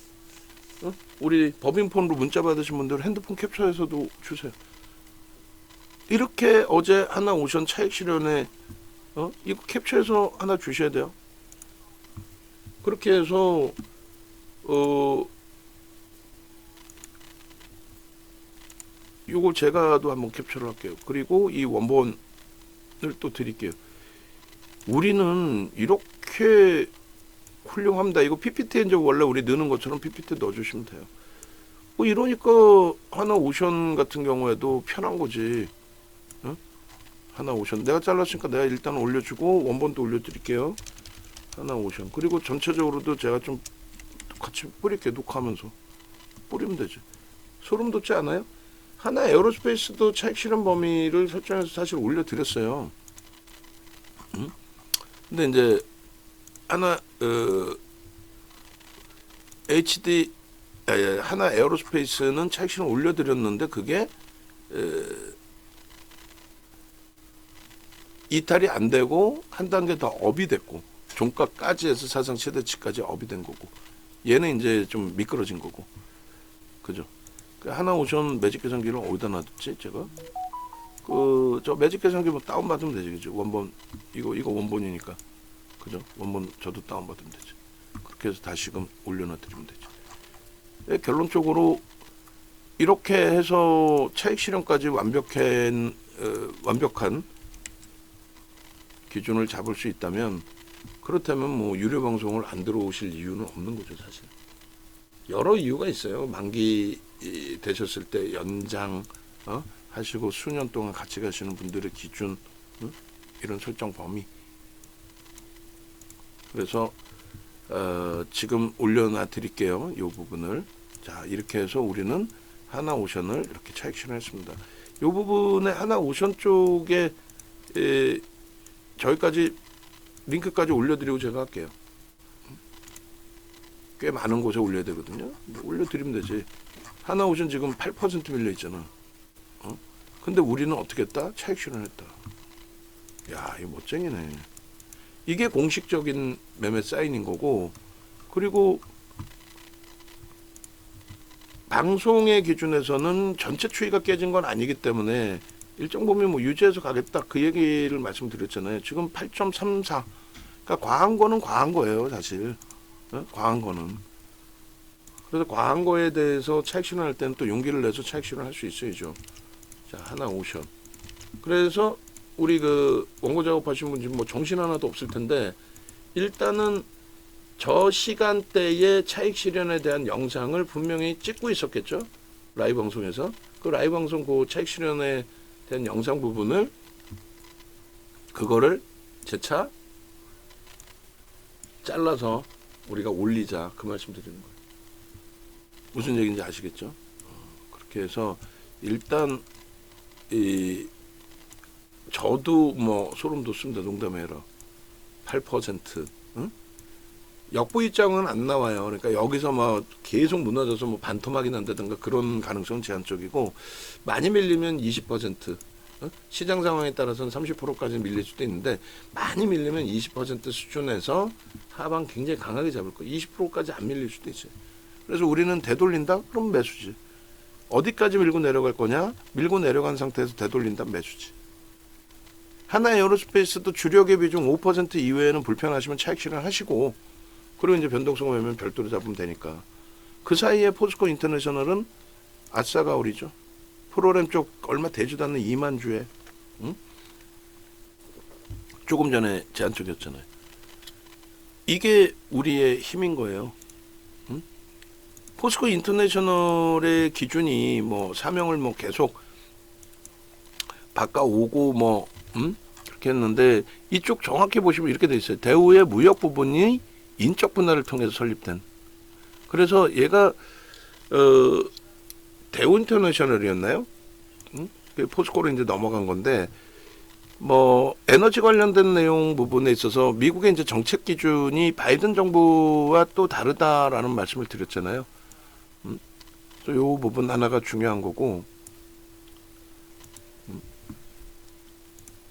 우리 법인폰으로 문자 받으신 분들 핸드폰 캡처해서도 주세요. 이렇게 어제 하나오션 차익 실현에 이거 캡처해서 하나 주셔야 돼요. 그렇게 해서 요거 제가도 한번 캡처를 할게요. 그리고 이 원본을 또 드릴게요. 우리는 이렇게 훌륭합니다. 이거 PPT에 이제 원래 우리 넣는 것처럼 PPT 넣어주시면 돼요. 이러니까 하나오션 같은 경우에도 편한 거지. 하나오션 내가 잘랐으니까 내가 일단 올려주고 원본도 올려드릴게요. 하나오션 그리고 전체적으로도 제가 좀 같이 뿌릴게요. 녹화하면서 뿌리면 되지. 소름 돋지 않아요? 하나 에어로스페이스도 차익 실현 범위를 설정해서 사실 올려드렸어요. 근데 이제 하나 하나 에어로스페이스는 차익 실현 올려드렸는데 그게 이탈이 안 되고 한 단계 더 업이 됐고 종가까지 해서 사상 최대치까지 업이 된 거고 얘는 이제 좀 미끄러진 거고 그죠? 하나오션 매직 계산기를 어디다 놔뒀지 제가? 저 매직 계산기 뭐 다운 받으면 되지 그죠? 원본 이거 원본이니까 그죠? 원본 저도 다운 받으면 되지. 그렇게 해서 다시금 올려놔 드리면 되지. 결론적으로 이렇게 해서 차익 실현까지 완벽한 기준을 잡을 수 있다면 그렇다면 뭐 유료 방송을 안 들어오실 이유는 없는 거죠 사실. 여러 이유가 있어요. 만기 되셨을 때 연장 하시고 수년 동안 같이 가시는 분들의 기준 이런 설정 범위. 그래서 지금 올려놔 드릴게요. 이 부분을. 자 이렇게 해서 우리는 하나오션을 이렇게 차익 실현했습니다. 이 부분에 하나오션 쪽에 저기까지 링크까지 올려드리고 제가 할게요. 꽤 많은 곳에 올려야 되거든요. 올려드리면 되지. 하나오션 지금 8% 밀려 있잖아. 근데 우리는 어떻게 했다? 차익 실현했다. 야, 이거 멋쟁이네. 이게 공식적인 매매 사인인 거고, 그리고 방송의 기준에서는 전체 추이가 깨진 건 아니기 때문에 일정 범위 뭐 유지해서 가겠다 그 얘기를 말씀드렸잖아요. 지금 8.34. 그러니까 과한 거는 과한 거예요, 사실. 과한 거는. 그래서 과한 거에 대해서 차익 실현할 때는 또 용기를 내서 차익 실현할 수 있어야죠. 자, 하나오션. 그래서 우리 그 원고 작업하신 분 지금 뭐 정신 하나도 없을 텐데 일단은 저 시간대에 차익 실현에 대한 영상을 분명히 찍고 있었겠죠. 라이브 방송에서. 그 라이브 방송 그 차익 실현에 대한 영상 부분을 그거를 재차 잘라서 우리가 올리자 그 말씀 드리는 거예요. 무슨 얘기인지 아시겠죠? 그렇게 해서 일단 이 저도 뭐 소름 돋습니다. 농담해라. 8%. 응? 역부입장은 안 나와요. 그러니까 여기서 뭐 계속 무너져서 뭐 반토막이 난다든가 그런 가능성은 제한적이고 많이 밀리면 20%. 시장 상황에 따라서는 30%까지 밀릴 수도 있는데 많이 밀리면 20% 수준에서 하방 굉장히 강하게 잡을 거예요. 20%까지 안 밀릴 수도 있어요. 그래서 우리는 되돌린다? 그럼 매수지. 어디까지 밀고 내려갈 거냐? 밀고 내려간 상태에서 되돌린다? 매수지. 하나 에어로스페이스도 주력의 비중 5% 이외에는 불편하시면 차익 실현하시고 그리고 이제 변동성 오면 별도로 잡으면 되니까. 그 사이에 포스코 인터내셔널은 아싸가오리죠. 프로그램 쪽 얼마 되지도 않는 2만 주에 응? 조금 전에 제한 쪽이었잖아요. 이게 우리의 힘인 거예요. 응? 포스코 인터내셔널의 기준이 뭐 사명을 뭐 계속 바꿔오고 뭐 그렇게 했는데 이쪽 정확히 보시면 이렇게 돼 있어요. 대우의 무역 부분이 인적 분할을 통해서 설립된. 그래서 얘가 대우 인터내셔널이었나요? 포스코로 이제 넘어간 건데 뭐 에너지 관련된 내용 부분에 있어서 미국의 이제 정책 기준이 바이든 정부와 또 다르다라는 말씀을 드렸잖아요. 이 부분 하나가 중요한 거고.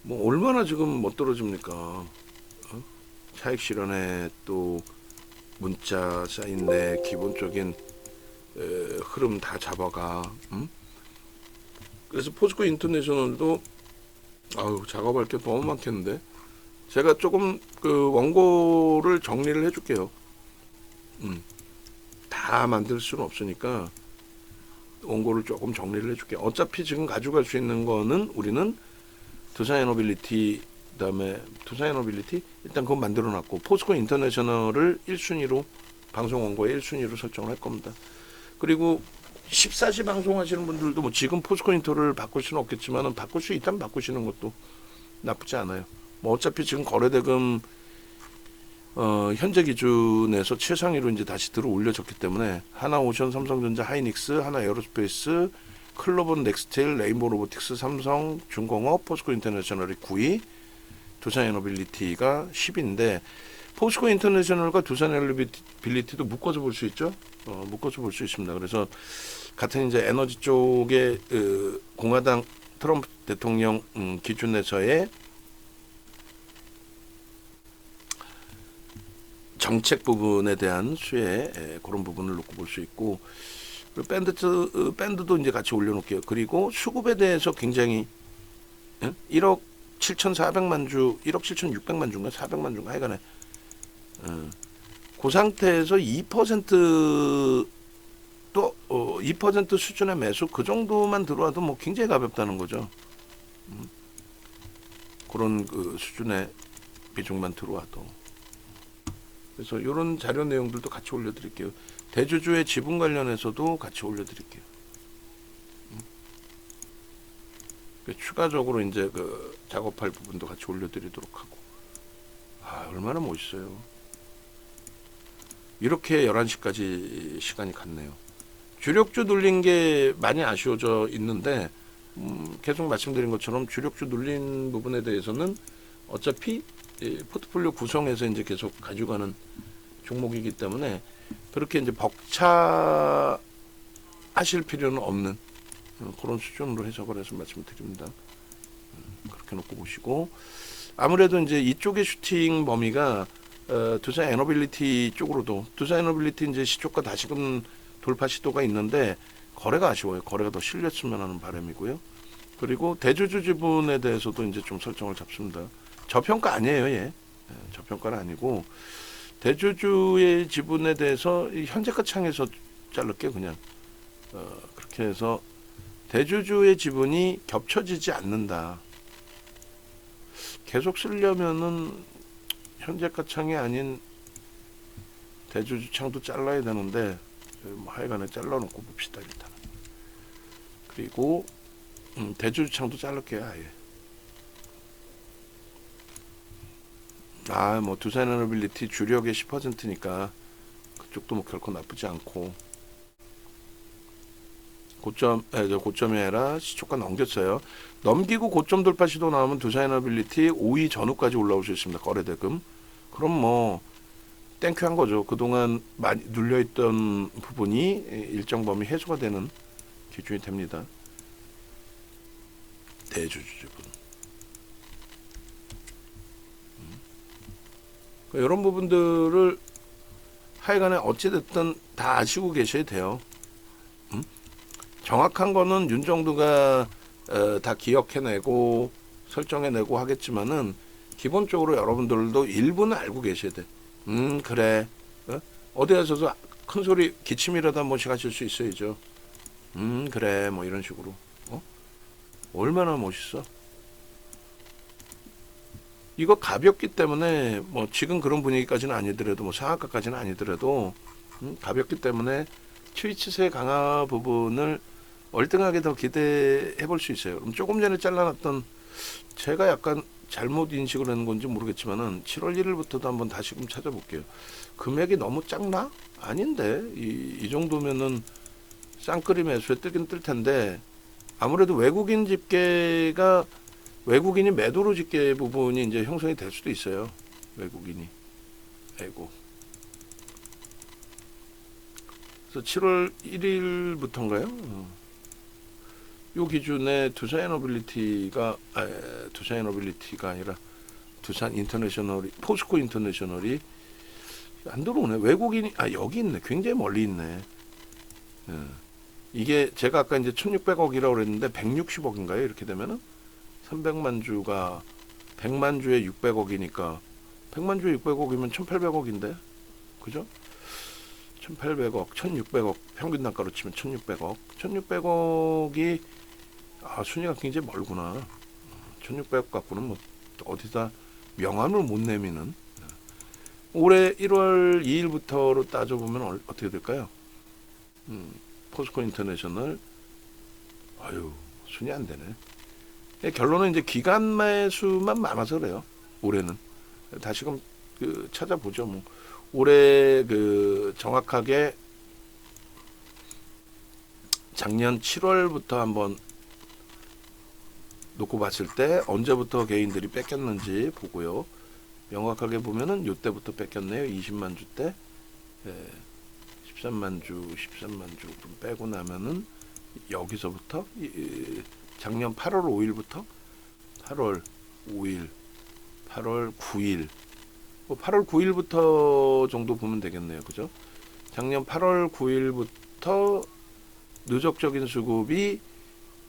뭐 얼마나 지금 못 떨어집니까? 차익 실현에 또 문자 쌓인내 기본적인 흐름 다 잡아가. 그래서 포스코 인터내셔널도 작업할 게 너무 많겠는데 제가 조금 그 원고를 정리를 해줄게요. 다 만들 수는 없으니까 원고를 조금 정리를 해줄게요. 어차피 지금 가져갈 수 있는 거는 우리는 두산에너빌리티 그다음에 두산에너빌리티 일단 그건 만들어놨고 포스코 인터내셔널을 1순위로 방송 원고에 1순위로 설정을 할 겁니다. 그리고 14시 방송하시는 분들도 뭐 지금 포스코 인터를 바꿀 수는 없겠지만 바꿀 수 있다면 바꾸시는 것도 나쁘지 않아요. 뭐 어차피 지금 거래대금 현재 기준에서 최상위로 이제 다시 들어 올려졌기 때문에 하나오션, 삼성전자, 하이닉스, 하나에어로스페이스, 클로본 넥스테일, 레인보우 로보틱스, 삼성, 중공업, 포스코 인터내셔널이 9위, 두산에너빌리티가 10위인데 포스코 인터내셔널과 두산에너빌리티도 묶어서 볼 수 있죠. 묶어서 볼 수 있습니다. 그래서 같은 이제 에너지 쪽에 공화당 트럼프 대통령 기준에서의 정책 부분에 대한 수혜 그런 부분을 놓고 볼 수 있고 그리고 밴드도 이제 같이 올려놓을게요. 그리고 수급에 대해서 굉장히 1억 7,400만 주, 1억 7,600만 주인가 400만 주인가 하여간에 그 상태에서 2%또 2% 수준의 매수 그 정도만 들어와도 뭐 굉장히 가볍다는 거죠. 그런 그 수준의 비중만 들어와도. 그래서 이런 자료 내용들도 같이 올려드릴게요. 대주주의 지분 관련해서도 같이 올려드릴게요. 추가적으로 이제 그 작업할 부분도 같이 올려드리도록 하고. 얼마나 멋있어요. 이렇게 11시까지 시간이 갔네요. 주력주 눌린 게 많이 아쉬워져 있는데 계속 말씀드린 것처럼 주력주 눌린 부분에 대해서는 어차피 포트폴리오 구성에서 이제 계속 가져가는 종목이기 때문에 그렇게 이제 벅차하실 필요는 없는 그런 수준으로 해석을 해서 말씀드립니다. 그렇게 놓고 보시고 아무래도 이제 이쪽의 슈팅 범위가 두산 에너빌리티 쪽으로도 두산 에너빌리티 이제 시초가 다시금 돌파 시도가 있는데 거래가 아쉬워요. 거래가 더 실렸으면 하는 바람이고요. 그리고 대주주 지분에 대해서도 이제 좀 설정을 잡습니다. 저평가 아니에요, 얘. 저평가는 아니고 대주주의 지분에 대해서 이 현재가 창에서 자를게 그냥 그렇게 해서 대주주의 지분이 겹쳐지지 않는다. 계속 쓰려면은 현재가 창이 아닌 대주주 창도 잘라야 되는데 뭐 하여간에 잘라놓고 봅시다 일단. 그리고 대주주 창도 자를게요 아예. 뭐 두산에너빌리티 주력의 10%니까 그쪽도 뭐 결코 나쁘지 않고 고점이 아니라 시초가 넘겼어요. 넘기고 고점 돌파 시도 나오면 두산에너빌리티 5위 전후까지 올라올 수 있습니다. 거래대금. 그럼 뭐 땡큐한 거죠. 그동안 많이 눌려있던 부분이 일정 범위 해소가 되는 기준이 됩니다. 대주주 지분. 이런 부분들을 하여간에 어찌됐든 다 아시고 계셔야 돼요. 정확한 거는 윤정두가 다 기억해내고 설정해내고 하겠지만은 기본적으로 여러분들도 일부는 알고 계셔야 돼. 그래. 어디 가서도 큰 소리 기침이라도 한 번씩 하실 수 있어야죠. 그래. 뭐 이런 식으로. 얼마나 멋있어. 이거 가볍기 때문에 뭐 지금 그런 분위기까지는 아니더라도 뭐 상한가까지는 아니더라도 가볍기 때문에 트위치세 강화 부분을 월등하게 더 기대해 볼 수 있어요. 그럼 조금 전에 잘라놨던 제가 약간 잘못 인식을 하는 건지 모르겠지만은 7월 1일부터도 한번 다시금 찾아볼게요. 금액이 너무 작나? 아닌데 이 정도면은 쌍끌이 매수에 뜨긴 뜰 텐데 아무래도 외국인 집계가 외국인이 매도로 집계 부분이 이제 형성이 될 수도 있어요. 외국인이. 아이고. 그래서 7월 1일부터인가요? 요 기준에 두산에너빌리티가 아니라 두산 인터내셔널이 포스코 인터내셔널이 안 들어오네. 외국인이 여기 있네. 굉장히 멀리 있네. 이게 제가 아까 이제 1,600억이라고 그랬는데 160억인가요? 이렇게 되면은 300만 주가 100만 주에 600억이니까 100만 주에 600억이면 1,800억인데 그죠? 1,800억, 1,600억 평균 단가로 치면 1,600억 1,600억이 순위가 굉장히 멀구나. 1,600억 갖고는 뭐 어디다 명함을 못 내미는. 올해 1월 2일부터로 따져보면 어떻게 될까요? 포스코 인터내셔널 순위 안 되네. 결론은 이제 기간 매수만 많아서 그래요. 올해는 다시금 찾아보죠. 뭐 올해 정확하게 작년 7월부터 한번 놓고 봤을 때 언제부터 개인들이 뺏겼는지 보고요. 명확하게 보면은 이때부터 뺏겼네요. 20만 주 때 13만 주 빼고 나면은 여기서부터 작년 8월 5일부터 8월 5일, 8월 9일, 8월 9일부터 정도 보면 되겠네요. 그죠? 작년 8월 9일부터 누적적인 수급이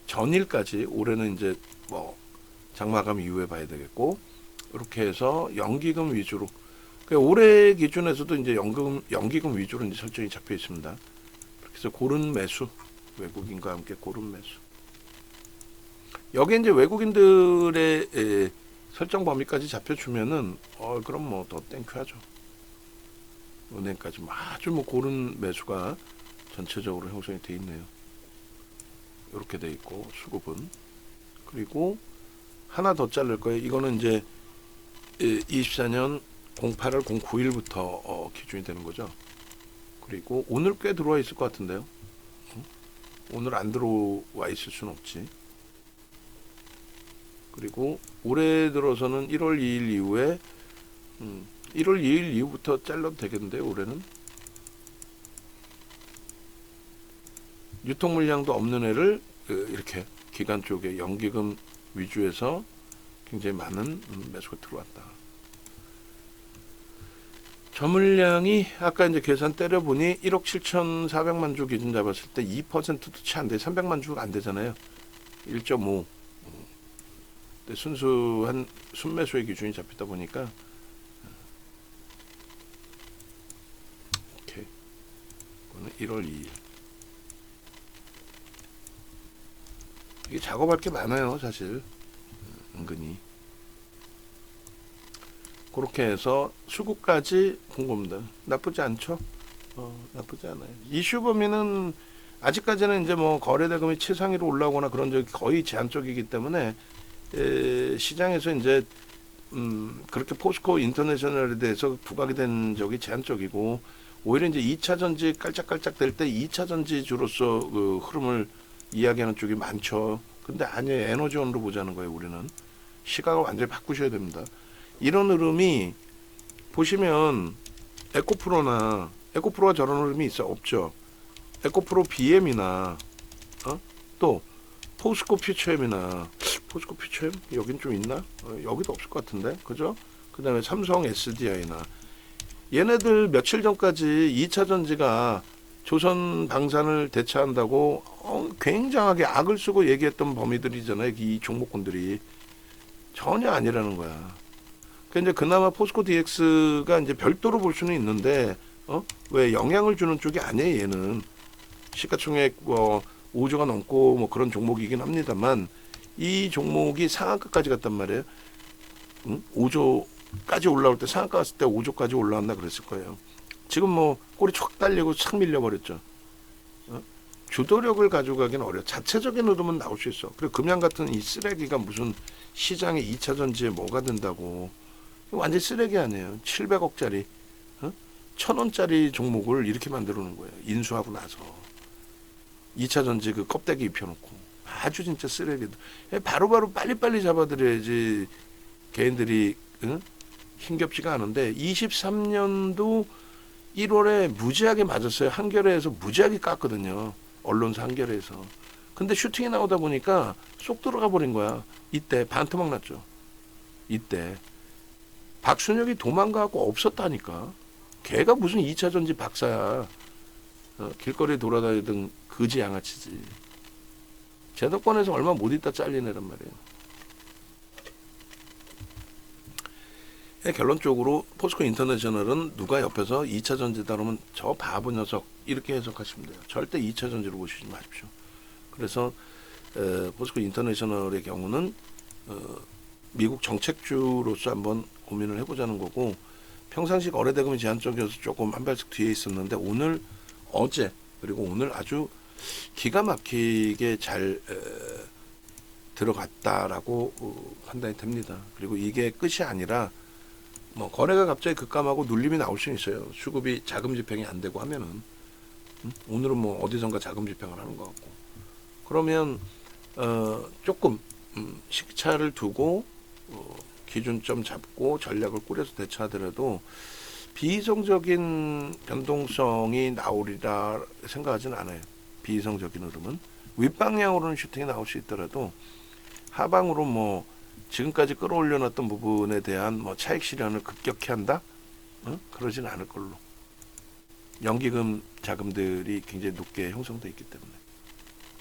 전일까지, 올해는 이제 뭐 장마감 이후에 봐야 되겠고, 이렇게 해서 연기금 위주로, 올해 기준에서도 이제 연기금 위주로 이제 설정이 잡혀 있습니다. 그래서 고른 매수, 외국인과 함께 고른 매수. 여기에 이제 외국인들의 설정 범위까지 잡혀주면은 그럼 뭐 더 땡큐하죠. 은행까지 아주 뭐 고른 매수가 전체적으로 형성이 돼 있네요. 이렇게 돼 있고 수급은. 그리고 하나 더 자를 거예요. 이거는 이제 24년 08월 09일부터 기준이 되는 거죠. 그리고 오늘 꽤 들어와 있을 것 같은데요. 오늘 안 들어와 있을 수는 없지. 그리고 올해 들어서는 1월 2일 이후에 1월 2일 이후부터 잘라도 되겠는데요. 올해는 유통 물량도 없는 애를 이렇게 기간 쪽에 연기금 위주에서 굉장히 많은 매수가 들어왔다. 저물량이 아까 이제 계산 때려보니 1억 7,400만 주 기준 잡았을 때 2%도 채 안 돼. 300만 주가 안 되잖아요. 1.5. 순수한 순매수의 기준이 잡히다 보니까 오케이. 이거는 1월 2일. 이게 작업할 게 많아요, 사실. 은근히. 그렇게 해서 수급까지 본 겁니다. 나쁘지 않죠? 나쁘지 않아요. 이슈 범위는 아직까지는 이제 뭐 거래대금이 최상위로 올라오거나 그런 적이 거의 제한적이기 때문에 시장에서 이제 그렇게 포스코 인터내셔널에 대해서 부각이 된 적이 제한적이고 오히려 이제 2차 전지 깔짝깔짝 될 때 2차 전지주로서 그 흐름을 이야기하는 쪽이 많죠. 근데 아니에요. 에너지원으로 보자는 거예요. 우리는 시각을 완전히 바꾸셔야 됩니다. 이런 흐름이 보시면 에코프로가 저런 흐름이 있어 없죠. 에코프로 BM이나 또 포스코 퓨처엠이나 포스코 퓨처엠 여긴 좀 있나? 여기도 없을 것 같은데 그죠? 그 다음에 삼성 SDI나 얘네들 며칠 전까지 2차 전지가 조선 방산을 대체한다고 굉장하게 악을 쓰고 얘기했던 범위들이잖아요. 이 종목군들이 전혀 아니라는 거야. 그러니까 이제 그나마 포스코 DX가 이제 별도로 볼 수는 있는데 왜 영향을 주는 쪽이 아니에요. 얘는 시가총액 5조가 넘고 뭐 그런 종목이긴 합니다만 이 종목이 상한가까지 갔단 말이에요. 5조까지 올라올 때 상한가 갔을 때 5조까지 올라왔나 그랬을 거예요. 지금 뭐 꼬리 촉 달리고 착 밀려버렸죠. 주도력을 가져가기는 어려워. 자체적인 흐름은 나올 수 있어. 그리고 금양 같은 이 쓰레기가 무슨 시장의 2차 전지에 뭐가 된다고. 완전 쓰레기 아니에요. 700억짜리 1,000원짜리 종목을 이렇게 만들어 놓은 거예요. 인수하고 나서 2차 전지 그 껍데기 입혀놓고 아주 진짜 쓰레기. 바로바로 빨리빨리 잡아드려야지 개인들이 힘겹지가 않은데 23년도 1월에 무지하게 맞았어요. 한겨레에서 무지하게 깠거든요. 언론사 한겨레에서. 근데 슈팅이 나오다 보니까 쏙 들어가 버린 거야. 이때 반토막 났죠. 이때 박순혁이 도망가고 없었다니까. 걔가 무슨 2차 전지 박사야. 길거리에 돌아다니던 거지 양아치지. 제도권에서 얼마 못 있다 잘리네란 말이에요. 결론적으로 포스코 인터내셔널은 누가 옆에서 2차 전지다 그러면 저 바보 녀석 이렇게 해석하시면 돼요. 절대 2차 전지로 보시지 마십시오. 그래서 포스코 인터내셔널의 경우는 미국 정책주로서 한번 고민을 해보자는 거고 평상시 거래대금이 제한적이어서 조금 한 발씩 뒤에 있었는데 오늘 어제 그리고 오늘 아주 기가 막히게 잘 들어갔다라고 판단이 됩니다. 그리고 이게 끝이 아니라 뭐 거래가 갑자기 급감하고 눌림이 나올 수 있어요. 수급이 자금 집행이 안 되고 하면은 오늘은 뭐 어디선가 자금 집행을 하는 것 같고 그러면 조금 시차를 두고 기준점 잡고 전략을 꾸려서 대처하더라도 비이성적인 변동성이 나오리라 생각하지는 않아요. 비이성적인 흐름은 윗방향으로는 슈팅이 나올 수 있더라도 하방으로 뭐 지금까지 끌어올려놨던 부분에 대한 뭐 차익 실현을 급격히 한다? 그러진 않을 걸로. 연기금 자금들이 굉장히 높게 형성돼 있기 때문에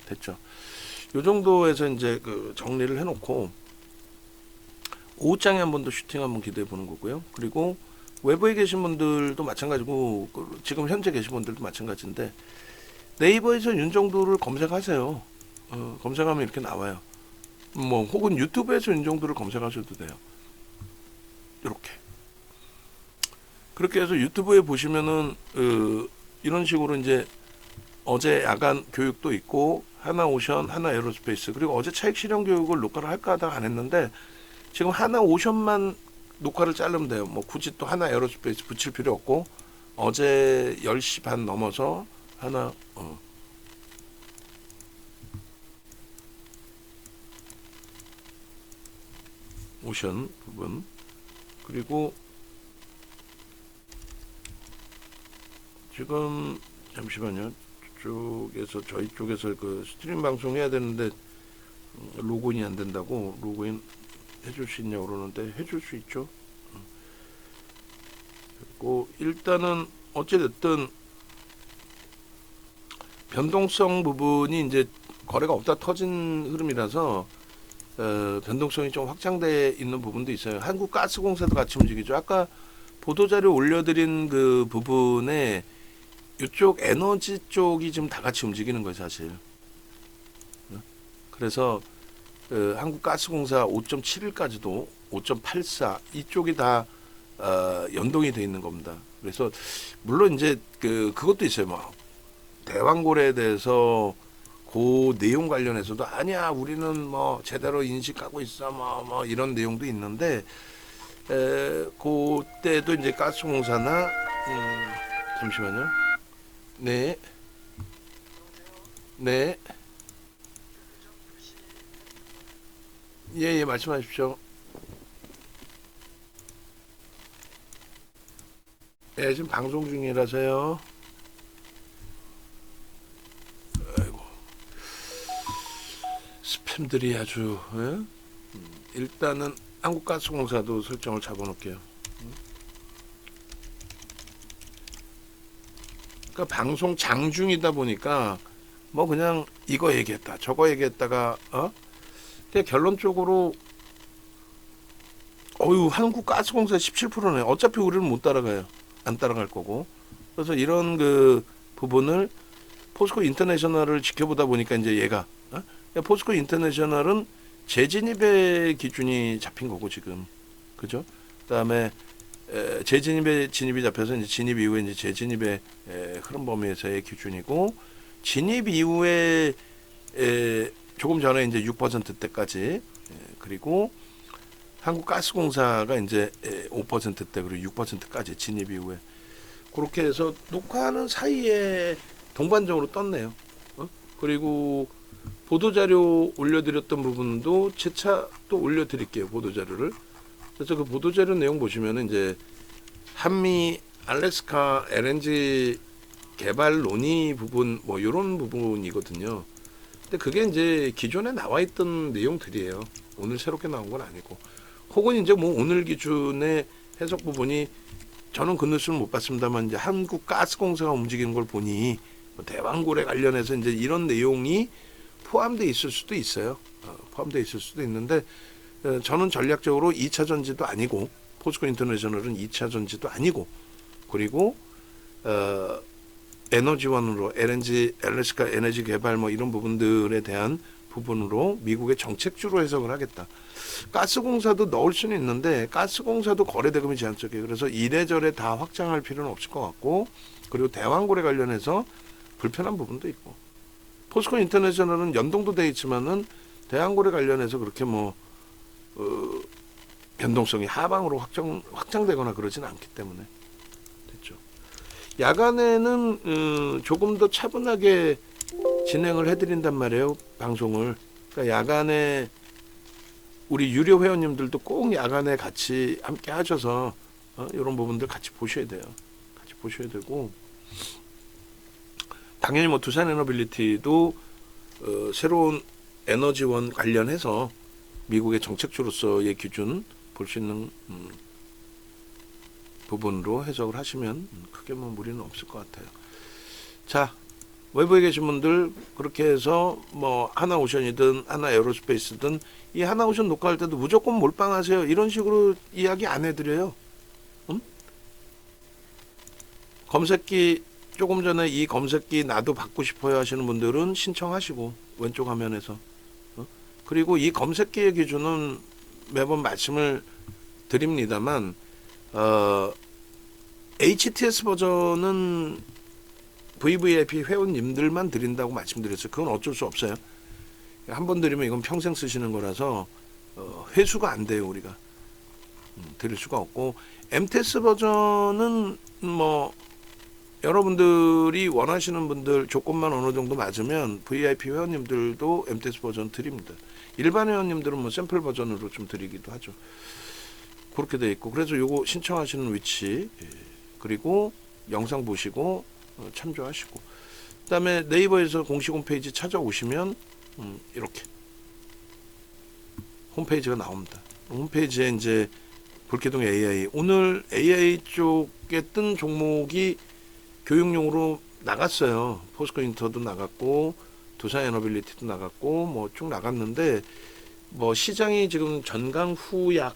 됐죠. 요 정도에서 이제 그 정리를 해놓고 오후장에 한 번 더 슈팅 한번 기대해 보는 거고요. 그리고 외부에 계신 분들도 마찬가지고 지금 현재 계신 분들도 마찬가지인데 네이버에서 윤정도를 검색하세요. 검색하면 이렇게 나와요. 뭐 혹은 유튜브에서 윤정도를 검색하셔도 돼요. 이렇게 그렇게 해서 유튜브에 보시면은 이런 식으로 이제 어제 야간 교육도 있고 하나오션, 하나에어로스페이스 그리고 어제 차익 실현 교육을 녹화를 할까 하다가 안 했는데 지금 하나오션만 녹화를 자르면 돼요. 뭐 굳이 또 하나에어로스페이스 붙일 필요 없고 어제 10시 반 넘어서 하나 오션 부분 그리고 지금 잠시만요. 쪽에서 저희 쪽에서 그 스트림 방송 해야 되는데 로그인이 안 된다고 로그인 해줄 수 있냐고 그러는데 해줄 수 있죠. 그리고 일단은 어찌됐든 변동성 부분이 이제 거래가 없다 터진 흐름이라서 변동성이 좀 확장돼 있는 부분도 있어요. 한국가스공사도 같이 움직이죠. 아까 보도자료 올려드린 그 부분에 이쪽 에너지 쪽이 지금 다 같이 움직이는 거예요, 사실. 그래서 한국가스공사 5.71까지도 5.84 이쪽이 다 연동이 돼 있는 겁니다. 그래서 물론 이제 그것도 있어요. 뭐 대왕고래에 대해서 그 내용 관련해서도 아니야 우리는 뭐 제대로 인식하고 있어 뭐 이런 내용도 있는데 그때도 이제 가스공사나 잠시만요. 네. 네. 예, 말씀하십시오. 예, 지금 방송 중이라서요. 아이고. 스팸들이 아주, 예? 일단은 한국가스공사도 설정을 잡아놓을게요. 그러니까 방송 장중이다 보니까 뭐 그냥 이거 얘기했다, 저거 얘기했다가, 근데 결론적으로 한국가스공사 17%네. 어차피 우리는 못 따라가요. 안 따라갈 거고. 그래서 이런 그 부분을 포스코 인터내셔널을 지켜보다 보니까 이제 얘가 포스코 인터내셔널은 재진입의 기준이 잡힌 거고 지금 그죠? 그다음에 재진입의 진입이 잡혀서 이제 진입 이후에 이제 재진입의 흐름 범위에서의 기준이고 진입 이후에 조금 전에 이제 6%대까지 그리고 한국가스공사가 이제 5%대 그리고 6%까지 진입 이후에 그렇게 해서 녹화하는 사이에 동반적으로 떴네요. 그리고 보도자료 올려드렸던 부분도 재차 또 올려드릴게요. 보도자료를. 그래서 그 보도자료 내용 보시면은 이제 한미 알래스카 LNG 개발 논의 부분 뭐 이런 부분이거든요. 근데 그게 이제 기존에 나와 있던 내용들이에요. 오늘 새롭게 나온 건 아니고. 혹은 이제 뭐 오늘 기준의 해석 부분이 저는 그 뉴스는 못 봤습니다만 이제 한국가스공사가 움직이는 걸 보니 뭐 대왕고래 관련해서 이제 이런 내용이 포함되어 있을 수도 있어요. 포함되어 있을 수도 있는데 저는 전략적으로 2차 전지도 아니고 포스코 인터내셔널은 2차 전지도 아니고 그리고 에너지원으로 LNG, 알래스카 에너지 개발 뭐 이런 부분들에 대한 부분으로 미국의 정책주로 해석을 하겠다. 가스공사도 넣을 수는 있는데 가스공사도 거래대금이 제한적이에요. 그래서 이래저래 다 확장할 필요는 없을 것 같고 그리고 대왕고래 관련해서 불편한 부분도 있고 포스코 인터내셔널은 연동도 돼 있지만은 대왕고래 관련해서 그렇게 뭐 변동성이 하방으로 확장되거나 그러지는 않기 때문에 됐죠. 야간에는 조금 더 차분하게 진행을 해드린단 말이에요. 방송을. 그러니까 야간에 우리 유료 회원님들도 꼭 야간에 같이 함께 하셔서 이런 부분들 같이 보셔야 돼요. 같이 보셔야 되고 당연히 뭐 두산에너빌리티도 새로운 에너지원 관련해서 미국의 정책주로서의 기준 볼 수 있는 부분으로 해석을 하시면 크게 뭐 무리는 없을 것 같아요. 자, 외부에 계신 분들 그렇게 해서 뭐 하나오션이든 하나에어로스페이스든 이 하나오션 녹화할 때도 무조건 몰빵하세요. 이런 식으로 이야기 안 해드려요. 검색기 조금 전에 이 검색기 나도 받고 싶어요 하시는 분들은 신청하시고 왼쪽 화면에서 그리고 이 검색기의 기준은 매번 말씀을 드립니다만 HTS 버전은 VVIP 회원님들만 드린다고 말씀드렸어요. 그건 어쩔 수 없어요. 한 번 드리면 이건 평생 쓰시는 거라서 회수가 안 돼요. 우리가 드릴 수가 없고 MTS 버전은 뭐 여러분들이 원하시는 분들 조건만 어느 정도 맞으면 VIP 회원님들도 MTS 버전 드립니다. 일반 회원님들은 뭐 샘플 버전으로 좀 드리기도 하죠. 그렇게 돼 있고 그래서 요거 신청하시는 위치 그리고 영상 보시고 참조하시고 그다음에 네이버에서 공식 홈페이지 찾아오시면 이렇게 홈페이지가 나옵니다. 홈페이지에 이제 볼케동 AI. 오늘 AI 쪽에 뜬 종목이 교육용으로 나갔어요. 포스코 인터도 나갔고 두산 에너빌리티도 나갔고 뭐 쭉 나갔는데 뭐 시장이 지금 전강 후약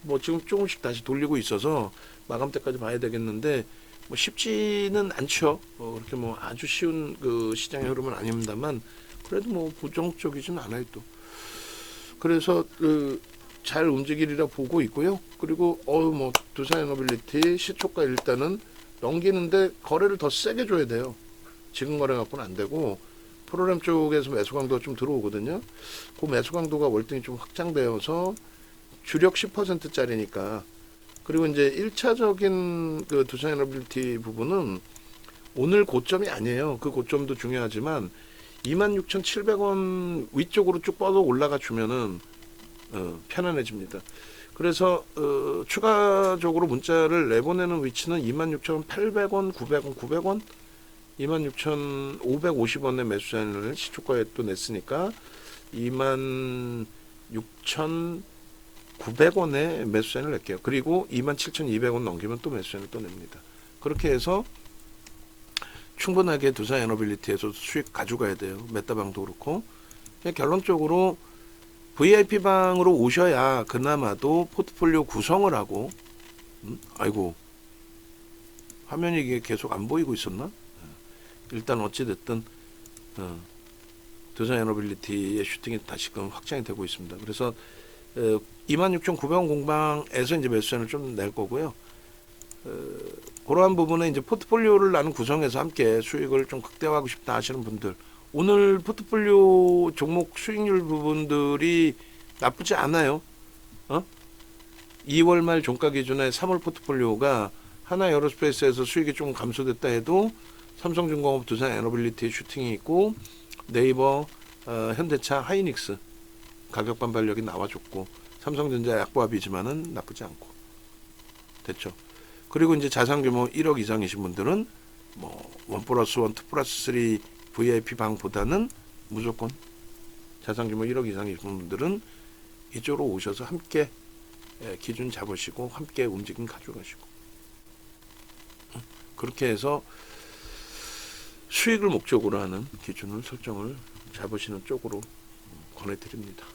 뭐 지금 조금씩 다시 돌리고 있어서 마감 때까지 봐야 되겠는데 뭐 쉽지는 않죠. 그렇게 뭐 아주 쉬운 그 시장의 흐름은 아닙니다만 그래도 뭐 부정적이진 않아요 또. 그래서 잘 움직이리라 보고 있고요. 그리고 뭐 두산 에너빌리티 시초가 일단은 넘기는데 거래를 더 세게 줘야 돼요. 지금 거래 갖고는 안 되고 프로그램 쪽에서 매수 강도가 좀 들어오거든요. 그 매수 강도가 월등히 좀 확장되어서 주력 10%짜리니까 그리고 이제 1차적인 그 두산 에너빌리티 부분은 오늘 고점이 아니에요. 그 고점도 중요하지만 26,700원 위쪽으로 쭉 뻗어 올라가 주면은 편안해집니다. 그래서 추가적으로 문자를 내보내는 위치는 26,800원, 900원, 900원, 26,550원의 매수자를 시초가에 또 냈으니까 26,900원의 매수자를 낼게요. 그리고 27,200원 넘기면 또 매수자를 또 냅니다. 그렇게 해서 충분하게 두산 에너빌리티에서 수익 가져가야 돼요. 메타방도 그렇고. 결론적으로 VIP방으로 오셔야 그나마도 포트폴리오 구성을 하고 아이고 화면이 이게 계속 안 보이고 있었나? 일단 어찌됐든 두산 에너빌리티의 슈팅이 다시금 확장이 되고 있습니다. 그래서 26,900원 공방에서 이제 매수자를 좀 낼 거고요. 그러한 부분에 이제 포트폴리오를 나는 구성해서 함께 수익을 좀 극대화하고 싶다 하시는 분들 오늘 포트폴리오 종목 수익률 부분들이 나쁘지 않아요. 2월 말 종가 기준에 3월 포트폴리오가 하나 에어로스페이스에서 수익이 좀 감소됐다 해도 삼성중공업, 두산 에너빌리티 슈팅이 있고 네이버, 현대차, 하이닉스 가격 반발력이 나와줬고 삼성전자 약보합이지만은 나쁘지 않고 됐죠. 그리고 이제 자산 규모 1억 이상이신 분들은 뭐 1+1, 2+3 VIP 방보다는 무조건 자산 규모 1억 이상이신 분들은 이쪽으로 오셔서 함께 기준 잡으시고 함께 움직임 가져가시고 그렇게 해서 수익을 목적으로 하는 기준을 설정을 잡으시는 쪽으로 권해드립니다.